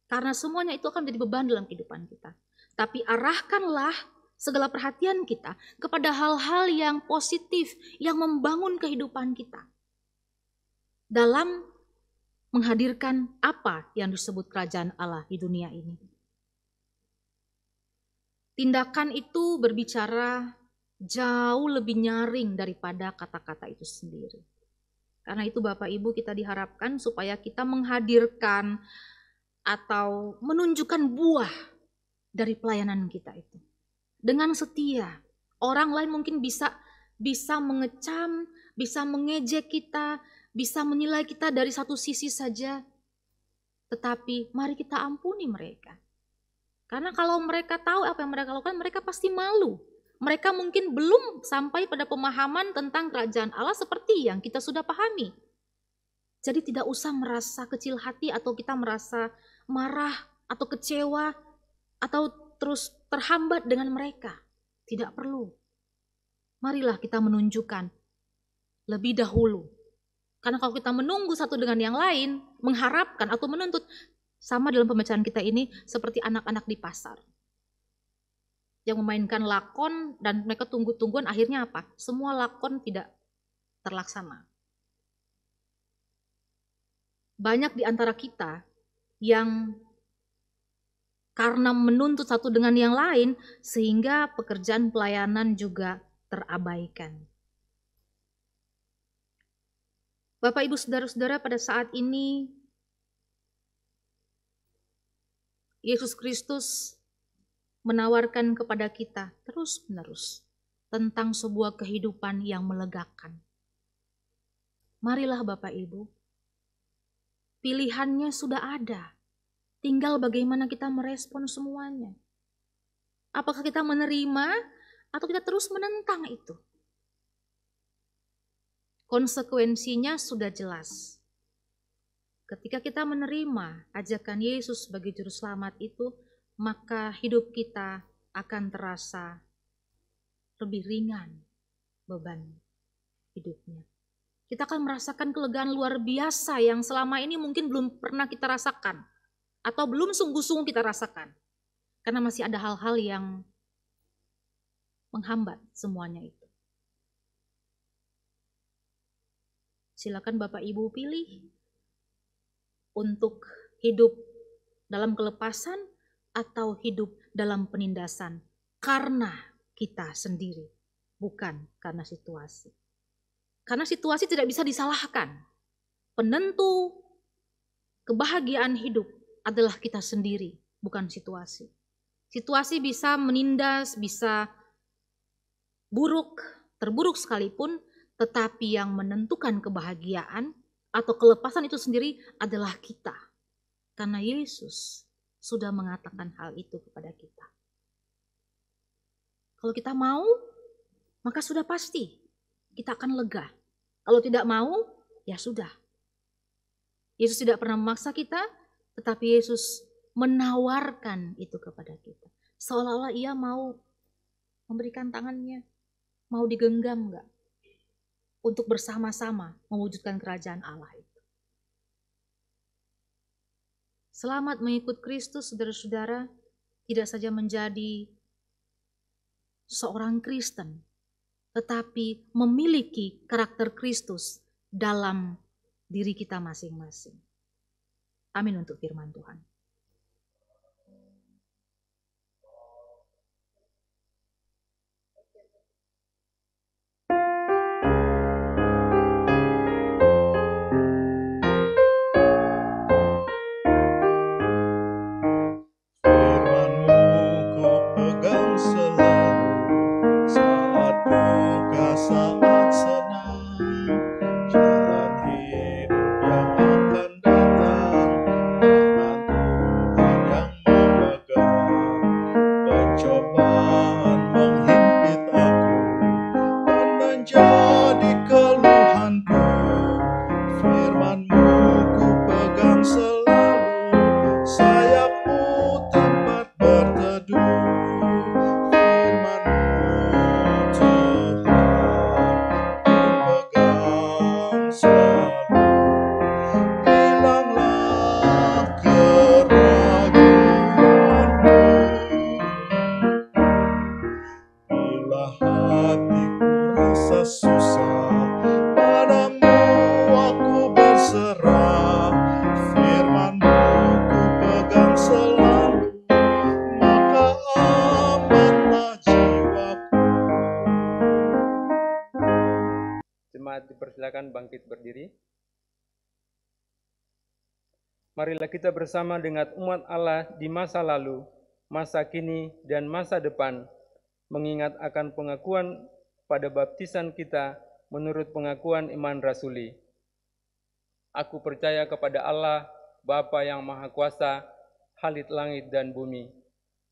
karena semuanya itu akan menjadi beban dalam kehidupan kita. Tapi arahkanlah segala perhatian kita kepada hal-hal yang positif, yang membangun kehidupan kita. Dalam menghadirkan apa yang disebut kerajaan Allah di dunia ini. Tindakan itu berbicara jauh lebih nyaring daripada kata-kata itu sendiri. Karena itu Bapak Ibu, kita diharapkan supaya kita menghadirkan atau menunjukkan buah dari pelayanan kita itu. Dengan setia, orang lain mungkin bisa mengecam, bisa mengejek kita, bisa menilai kita dari satu sisi saja. Tetapi mari kita ampuni mereka. Karena kalau mereka tahu apa yang mereka lakukan, mereka pasti malu. Mereka mungkin belum sampai pada pemahaman tentang kerajaan Allah seperti yang kita sudah pahami. Jadi tidak usah merasa kecil hati atau kita merasa marah atau kecewa atau terus terhambat dengan mereka. Tidak perlu. Marilah kita menunjukkan lebih dahulu. Karena kalau kita menunggu satu dengan yang lain, mengharapkan atau menuntut, sama dalam pembacaan kita ini seperti anak-anak di pasar. Yang memainkan lakon dan mereka tunggu-tungguan, akhirnya apa? Semua lakon tidak terlaksana. Banyak di antara kita yang karena menuntut satu dengan yang lain, sehingga pekerjaan pelayanan juga terabaikan. Bapak, Ibu, Saudara-saudara, pada saat ini Yesus Kristus menawarkan kepada kita terus-menerus tentang sebuah kehidupan yang melegakan. Marilah Bapak Ibu, pilihannya sudah ada. Tinggal bagaimana kita merespon semuanya. Apakah kita menerima atau kita terus menentang itu? Konsekuensinya sudah jelas. Ketika kita menerima ajakan Yesus sebagai juru selamat itu, maka hidup kita akan terasa lebih ringan beban hidupnya. Kita akan merasakan kelegaan luar biasa yang selama ini mungkin belum pernah kita rasakan. Atau belum sungguh-sungguh kita rasakan. Karena masih ada hal-hal yang menghambat semuanya itu. Silakan Bapak Ibu pilih untuk hidup dalam kelepasan atau hidup dalam penindasan karena kita sendiri, bukan karena situasi. Karena situasi tidak bisa disalahkan. Penentu kebahagiaan hidup adalah kita sendiri, bukan situasi. Situasi bisa menindas, bisa buruk, terburuk sekalipun, tetapi yang menentukan kebahagiaan atau kelepasan itu sendiri adalah kita. Karena Yesus sudah mengatakan hal itu kepada kita. Kalau kita mau, maka sudah pasti kita akan lega. Kalau tidak mau, ya sudah. Yesus tidak pernah memaksa kita, tetapi Yesus menawarkan itu kepada kita. Seolah-olah ia mau memberikan tangannya, mau digenggam enggak? Untuk bersama-sama mewujudkan kerajaan Allah itu. Selamat mengikut Kristus, saudara-saudara, tidak saja menjadi seorang Kristen, tetapi memiliki karakter Kristus dalam diri kita masing-masing. Amin untuk firman Tuhan. Jalan hidup yang akan datang, Jemaat dipersilakan bangkit berdiri. Marilah kita bersama dengan umat Allah di masa lalu, masa kini, dan masa depan, mengingat akan pengakuan pada baptisan kita menurut pengakuan iman rasuli. Aku percaya kepada Allah, Bapa yang Maha Kuasa, Khalid langit dan bumi,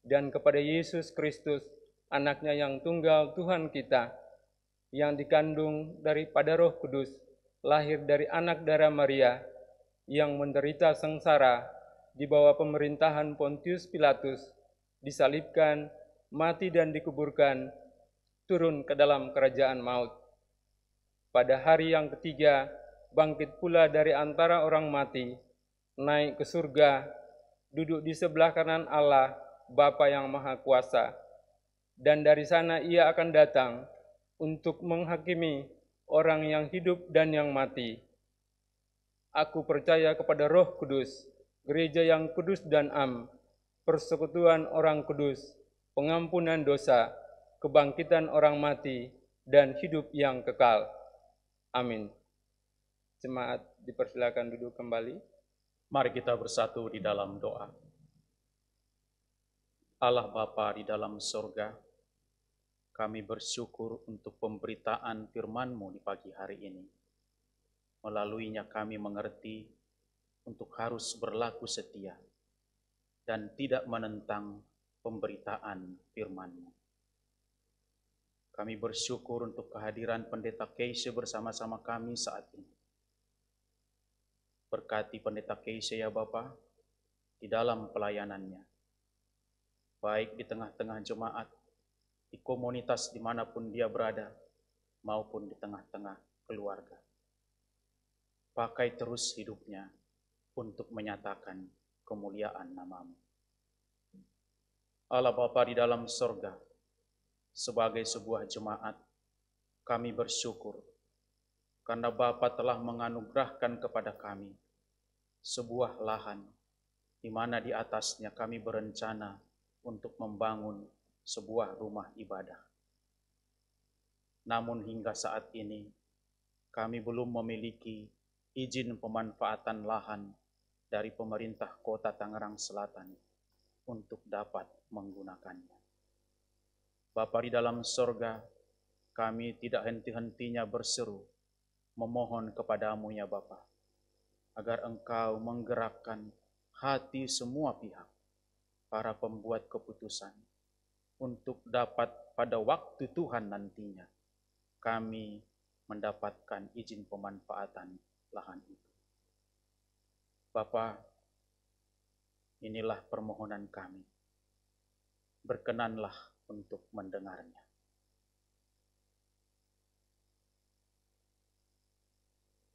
dan kepada Yesus Kristus, Anaknya yang tunggal Tuhan kita, yang dikandung daripada Roh Kudus, lahir dari anak darah Maria, yang menderita sengsara di bawah pemerintahan Pontius Pilatus, disalibkan, mati dan dikuburkan, turun ke dalam kerajaan maut. Pada hari yang ketiga, bangkit pula dari antara orang mati, naik ke surga, duduk di sebelah kanan Allah, Bapa yang Maha Kuasa, dan dari sana ia akan datang untuk menghakimi orang yang hidup dan yang mati. Aku percaya kepada Roh Kudus, gereja yang kudus dan am, persekutuan orang kudus, pengampunan dosa, kebangkitan orang mati, dan hidup yang kekal. Amin. Jemaat dipersilakan duduk kembali. Mari kita bersatu di dalam doa. Allah Bapa di dalam sorga, kami bersyukur untuk pemberitaan firman-Mu di pagi hari ini. Melaluinya kami mengerti untuk harus berlaku setia dan tidak menentang pemberitaan firman-Mu. Kami bersyukur untuk kehadiran Pendeta Keisha bersama-sama kami saat ini. Berkati Pendeta Keisha ya Bapa di dalam pelayanannya, baik di tengah-tengah jemaat, di komunitas dimanapun dia berada, maupun di tengah-tengah keluarga. Pakai terus hidupnya untuk menyatakan kemuliaan nama-Mu. Allah Bapa di dalam sorga, sebagai sebuah jemaat, kami bersyukur karena Bapa telah menganugerahkan kepada kami sebuah lahan di mana di atasnya kami berencana untuk membangun sebuah rumah ibadah. Namun hingga saat ini kami belum memiliki izin pemanfaatan lahan dari pemerintah Kota Tangerang Selatan untuk dapat menggunakannya. Bapa di dalam sorga, kami tidak henti-hentinya berseru, memohon kepadamu ya Bapa, agar Engkau menggerakkan hati semua pihak, para pembuat keputusan, untuk dapat pada waktu Tuhan nantinya, kami mendapatkan izin pemanfaatan lahan itu. Bapa, inilah permohonan kami. Berkenanlah untuk mendengarnya.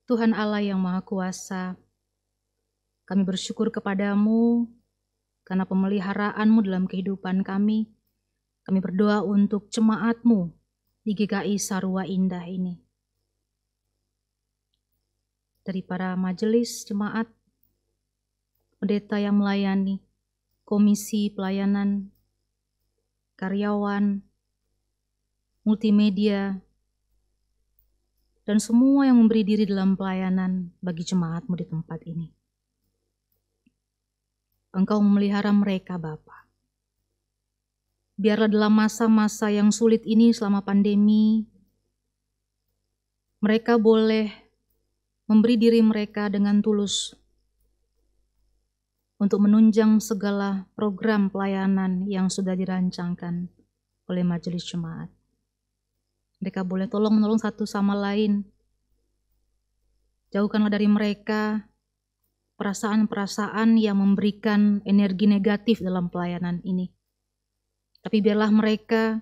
Tuhan Allah yang Maha Kuasa, kami bersyukur kepadamu karena pemeliharaan-Mu dalam kehidupan kami. Kami berdoa untuk jemaat-Mu di GKI Sarua Indah ini. Dari para majelis jemaat, pendeta yang melayani, komisi pelayanan, karyawan, multimedia, dan semua yang memberi diri dalam pelayanan bagi jemaat-Mu di tempat ini. Engkau memelihara mereka, Bapa. Biarlah dalam masa-masa yang sulit ini selama pandemi, mereka boleh memberi diri mereka dengan tulus untuk menunjang segala program pelayanan yang sudah dirancangkan oleh majelis jemaat. Mereka boleh tolong-menolong satu sama lain. Jauhkanlah dari mereka perasaan-perasaan yang memberikan energi negatif dalam pelayanan ini. Tapi biarlah mereka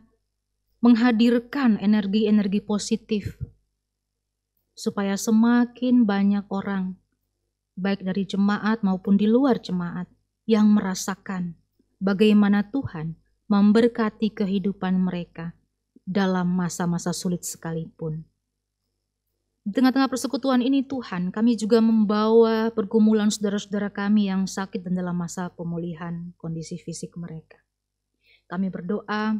menghadirkan energi-energi positif, supaya semakin banyak orang, baik dari jemaat maupun di luar jemaat, yang merasakan bagaimana Tuhan memberkati kehidupan mereka dalam masa-masa sulit sekalipun. Di tengah-tengah persekutuan ini Tuhan, kami juga membawa pergumulan saudara-saudara kami yang sakit dan dalam masa pemulihan kondisi fisik mereka. Kami berdoa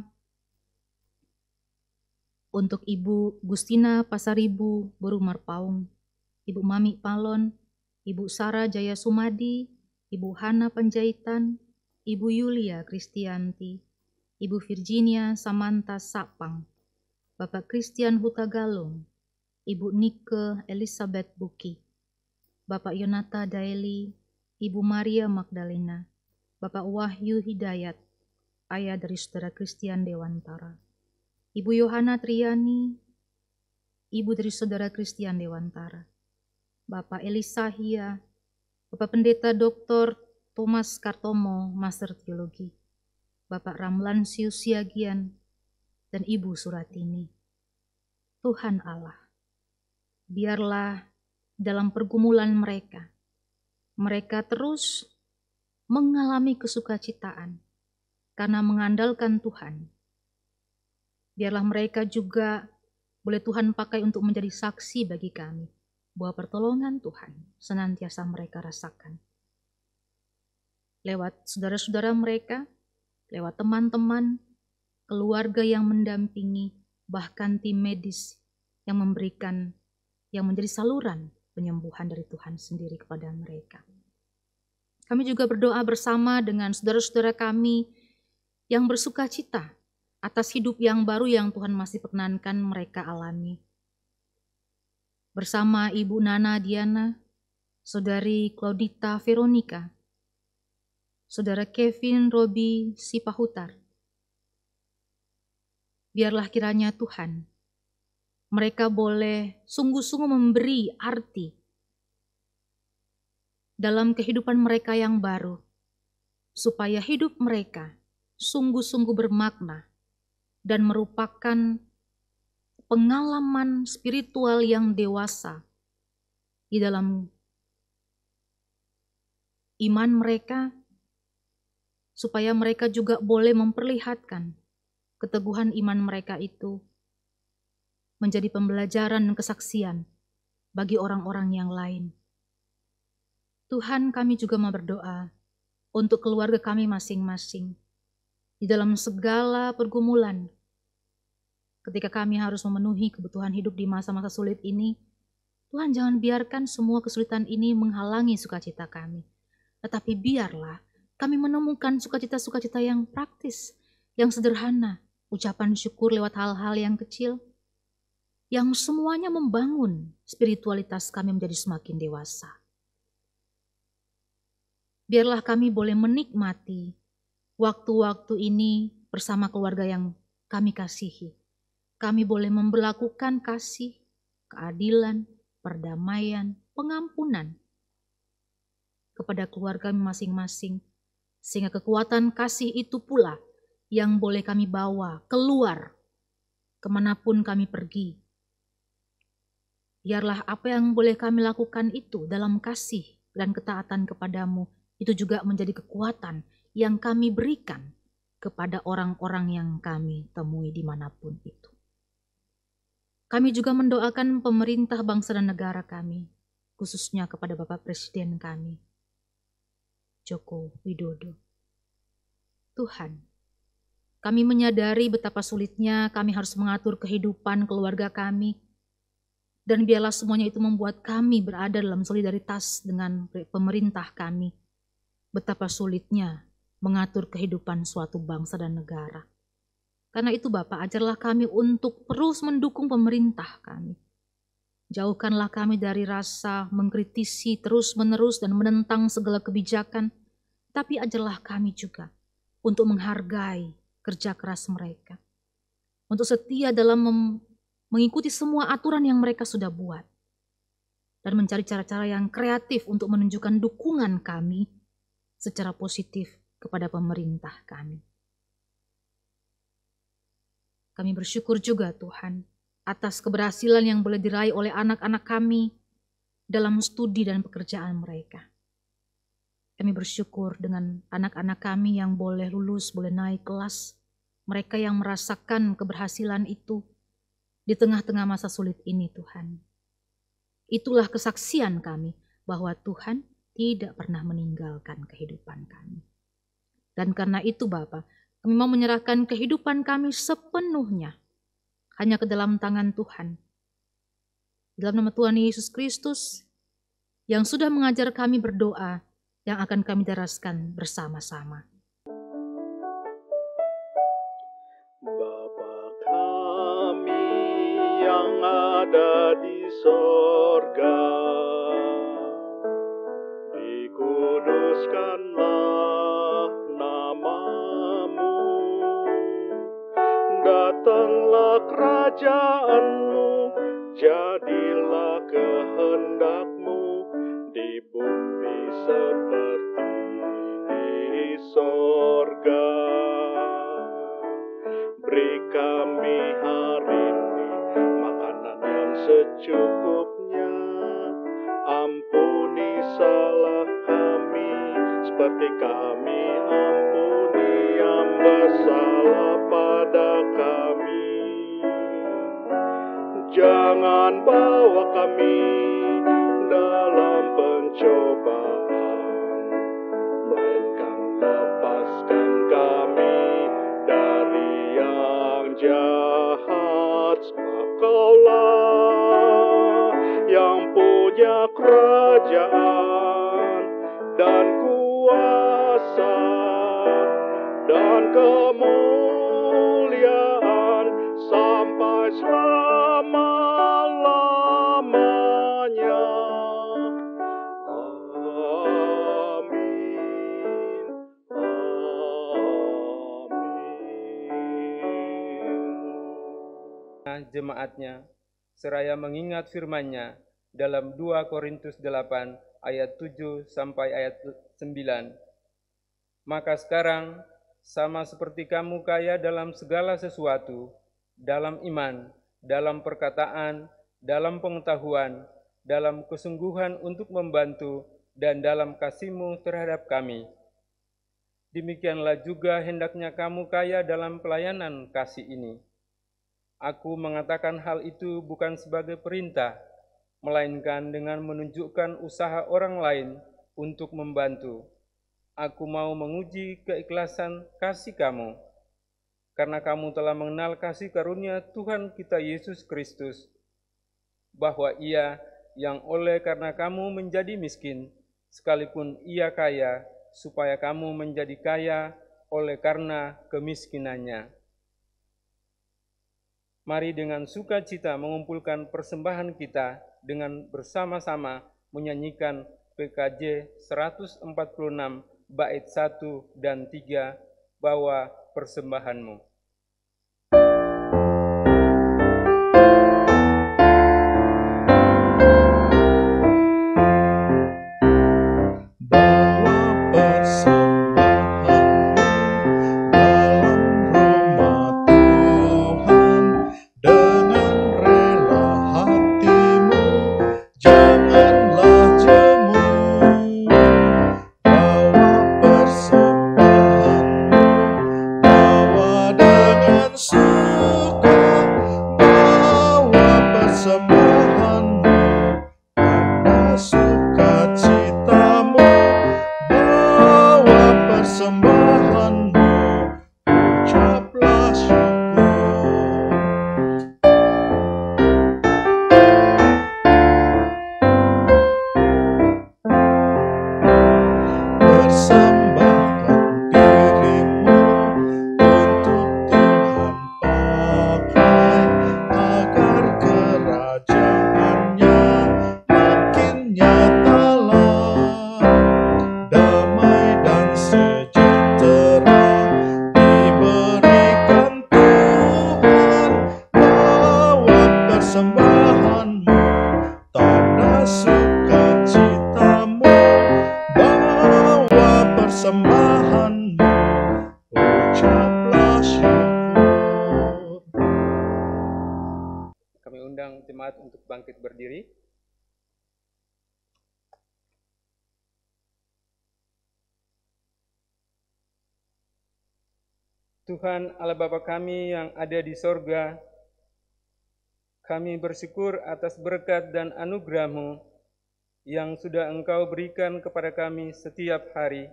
untuk Ibu Gustina Pasaribu Berumar Paung, Ibu Mami Palon, Ibu Sarah Jaya Sumadi, Ibu Hana Panjaitan, Ibu Yulia Kristianti, Ibu Virginia Samantha Sapang, Bapak Christian Huta Galung, Ibu Nike Elizabeth Buki, Bapak Yonata Daeli, Ibu Maria Magdalena, Bapak Wahyu Hidayat, ayah dari Saudara Christian Dewantara, Ibu Yohana Triani, ibu dari Saudara Christian Dewantara, Bapak Elisahia, Bapak Pendeta Dr. Thomas Kartomo, Master Teologi, Bapak Ramlansius Siagian, dan Ibu Suratini. Tuhan Allah, biarlah dalam pergumulan mereka terus mengalami kesukacitaan karena mengandalkan Tuhan. Biarlah mereka juga boleh Tuhan pakai untuk menjadi saksi bagi kami bahwa pertolongan Tuhan senantiasa mereka rasakan. Lewat saudara-saudara mereka, lewat teman-teman, keluarga yang mendampingi, bahkan tim medis yang memberikan, yang menjadi saluran penyembuhan dari Tuhan sendiri kepada mereka. Kami juga berdoa bersama dengan saudara-saudara kami yang bersuka cita atas hidup yang baru yang Tuhan masih perkenankan mereka alami. Bersama Ibu Nana Diana, Saudari Claudita Veronica, Saudara Kevin Robi Sipahutar. Biarlah kiranya Tuhan, mereka boleh sungguh-sungguh memberi arti dalam kehidupan mereka yang baru, supaya hidup mereka sungguh-sungguh bermakna dan merupakan pengalaman spiritual yang dewasa di dalam iman mereka, supaya mereka juga boleh memperlihatkan keteguhan iman mereka itu menjadi pembelajaran dan kesaksian bagi orang-orang yang lain. Tuhan, kami juga mau berdoa untuk keluarga kami masing-masing di dalam segala pergumulan. Ketika kami harus memenuhi kebutuhan hidup di masa-masa sulit ini, Tuhan jangan biarkan semua kesulitan ini menghalangi sukacita kami. Tetapi biarlah kami menemukan sukacita-sukacita yang praktis, yang sederhana, ucapan syukur lewat hal-hal yang kecil, yang semuanya membangun spiritualitas kami menjadi semakin dewasa. Biarlah kami boleh menikmati waktu-waktu ini bersama keluarga yang kami kasihi. Kami boleh memberlakukan kasih, keadilan, perdamaian, pengampunan kepada keluarga masing-masing, sehingga kekuatan kasih itu pula yang boleh kami bawa keluar kemanapun kami pergi. Biarlah apa yang boleh kami lakukan itu dalam kasih dan ketaatan kepadamu, itu juga menjadi kekuatan yang kami berikan kepada orang-orang yang kami temui dimanapun itu. Kami juga mendoakan pemerintah bangsa dan negara kami, khususnya kepada Bapak Presiden kami, Joko Widodo. Tuhan, kami menyadari betapa sulitnya kami harus mengatur kehidupan keluarga kami, dan biarlah semuanya itu membuat kami berada dalam solidaritas dengan pemerintah kami. Betapa sulitnya mengatur kehidupan suatu bangsa dan negara. Karena itu Bapak, ajarlah kami untuk terus mendukung pemerintah kami. Jauhkanlah kami dari rasa mengkritisi terus-menerus dan menentang segala kebijakan, tapi ajarlah kami juga untuk menghargai kerja keras mereka, untuk setia dalam mengikuti semua aturan yang mereka sudah buat, dan mencari cara-cara yang kreatif untuk menunjukkan dukungan kami secara positif kepada pemerintah kami. Kami bersyukur juga Tuhan atas keberhasilan yang boleh diraih oleh anak-anak kami dalam studi dan pekerjaan mereka. Kami bersyukur dengan anak-anak kami yang boleh lulus, boleh naik kelas. Mereka yang merasakan keberhasilan itu di tengah-tengah masa sulit ini Tuhan. Itulah kesaksian kami bahwa Tuhan tidak pernah meninggalkan kehidupan kami. Dan karena itu Bapa, kami mau menyerahkan kehidupan kami sepenuhnya hanya ke dalam tangan Tuhan. Dalam nama Tuhan Yesus Kristus yang sudah mengajar kami berdoa, yang akan kami daraskan bersama-sama. Bapa kami yang ada di sorga, dikuduskanlah namamu, datanglah kerajaanmu, jadilah kehendakmu di bumi seperti di sorga. Beri kami hari ini makanan yang secukupnya, ampuni salah kami seperti kami ampuni yang bersalah pada kami. Jangan bawa kami dalam pencobaan, melainkan lepaskan kami dari yang jahat. Sebab Kaulah yang punya kerajaan dan kuasa dan kemuliaan sampai selama-lamanya. Amin. Amin. Jemaatnya, seraya mengingat firman-Nya dalam 2 Korintus 8 ayat 7 sampai ayat 9. Maka sekarang, sama seperti kamu kaya dalam segala sesuatu, dalam iman, dalam perkataan, dalam pengetahuan, dalam kesungguhan untuk membantu, dan dalam kasih-Mu terhadap kami. Demikianlah juga hendaknya kamu kaya dalam pelayanan kasih ini. Aku mengatakan hal itu bukan sebagai perintah, melainkan dengan menunjukkan usaha orang lain untuk membantu. Aku mau menguji keikhlasan kasih kamu, karena kamu telah mengenal kasih karunia Tuhan kita Yesus Kristus, bahwa Ia yang oleh karena kamu menjadi miskin, sekalipun Ia kaya, supaya kamu menjadi kaya oleh karena kemiskinannya. Mari dengan sukacita mengumpulkan persembahan kita dengan bersama-sama menyanyikan PKJ 146 bait 1 dan 3, bawa persembahanmu. Untuk bangkit berdiri. Tuhan Allah Bapa kami yang ada di sorga, kami bersyukur atas berkat dan anugerah-Mu yang sudah Engkau berikan kepada kami setiap hari.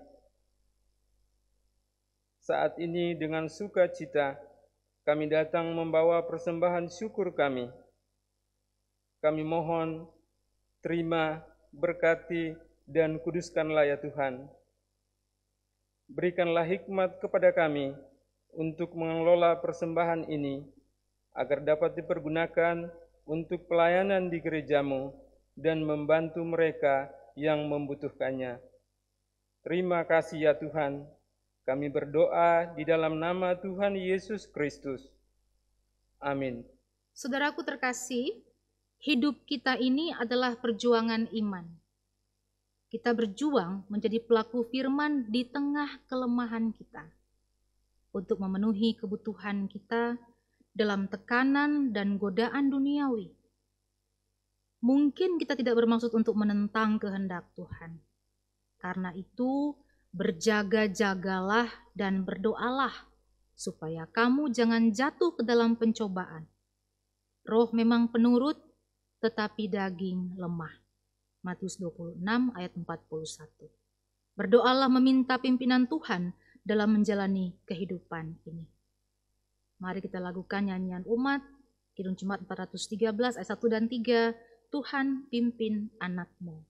Saat ini dengan sukacita kami datang membawa persembahan syukur kami. Kami mohon, terima, berkati, dan kuduskanlah ya Tuhan. Berikanlah hikmat kepada kami untuk mengelola persembahan ini, agar dapat dipergunakan untuk pelayanan di gerejamu dan membantu mereka yang membutuhkannya. Terima kasih ya Tuhan. Kami berdoa di dalam nama Tuhan Yesus Kristus. Amin. Saudaraku terkasih, hidup kita ini adalah perjuangan iman. Kita berjuang menjadi pelaku firman di tengah kelemahan kita, untuk memenuhi kebutuhan kita dalam tekanan dan godaan duniawi. Mungkin kita tidak bermaksud untuk menentang kehendak Tuhan. Karena itu, berjaga-jagalah dan berdoalah, supaya kamu jangan jatuh ke dalam pencobaan. Roh memang penurut, tetapi daging lemah. Matius 26 ayat 41. Berdoalah meminta pimpinan Tuhan dalam menjalani kehidupan ini. Mari kita lakukan nyanyian umat, Kidung Jemaat 413 ayat 1 dan 3, Tuhan pimpin anak-Mu.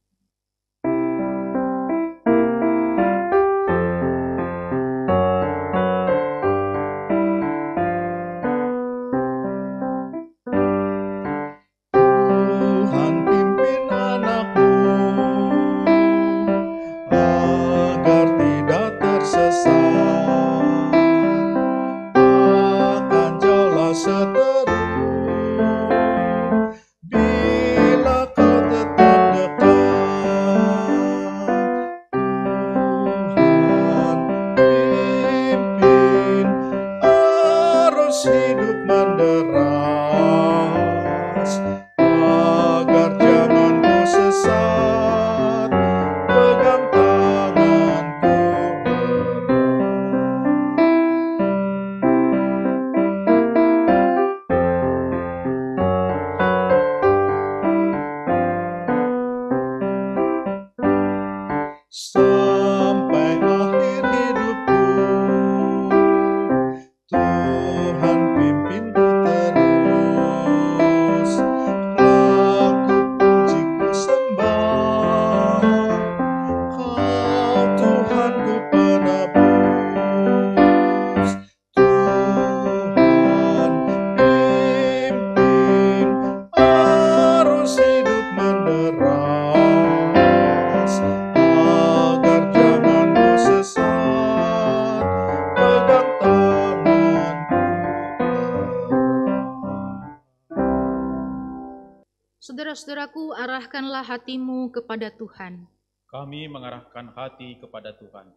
Saudara-saudaraku, arahkanlah hatimu kepada Tuhan. Kami mengarahkan hati kepada Tuhan.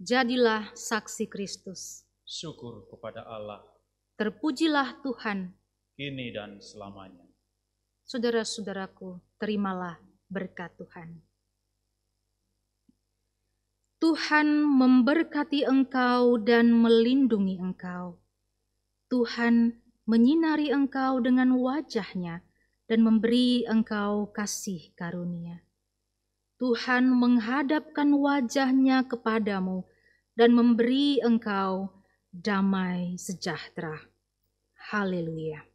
Jadilah saksi Kristus. Syukur kepada Allah, Terpujilah Tuhan. kini dan selamanya. Saudara-saudaraku, terimalah berkat Tuhan. Tuhan memberkati engkau dan melindungi engkau. Tuhan menyinari engkau dengan wajah-Nya dan memberi engkau kasih karunia. Tuhan menghadapkan wajah-Nya kepadamu dan memberi engkau damai sejahtera. Haleluya.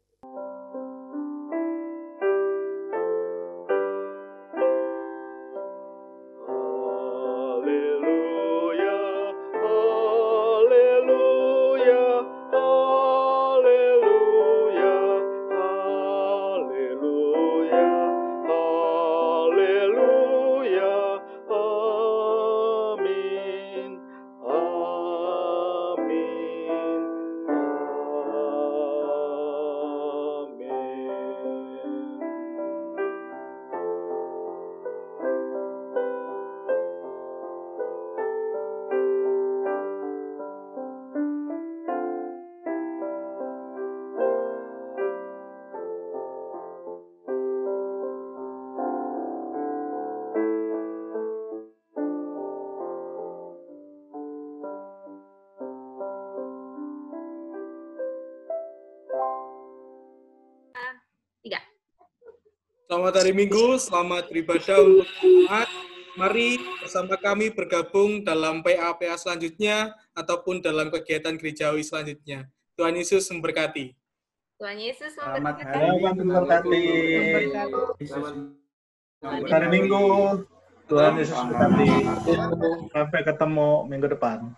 Selamat hari Minggu, selamat beribadah untuk jemaat. Mari bersama kami bergabung dalam PA-PA selanjutnya ataupun dalam kegiatan gerejawi selanjutnya. Tuhan Yesus memberkati. Tuhan Yesus Selamat memberkati. hari Minggu. memberkati. Hari Minggu. Tuhan Yesus memberkati. Sampai ketemu minggu depan.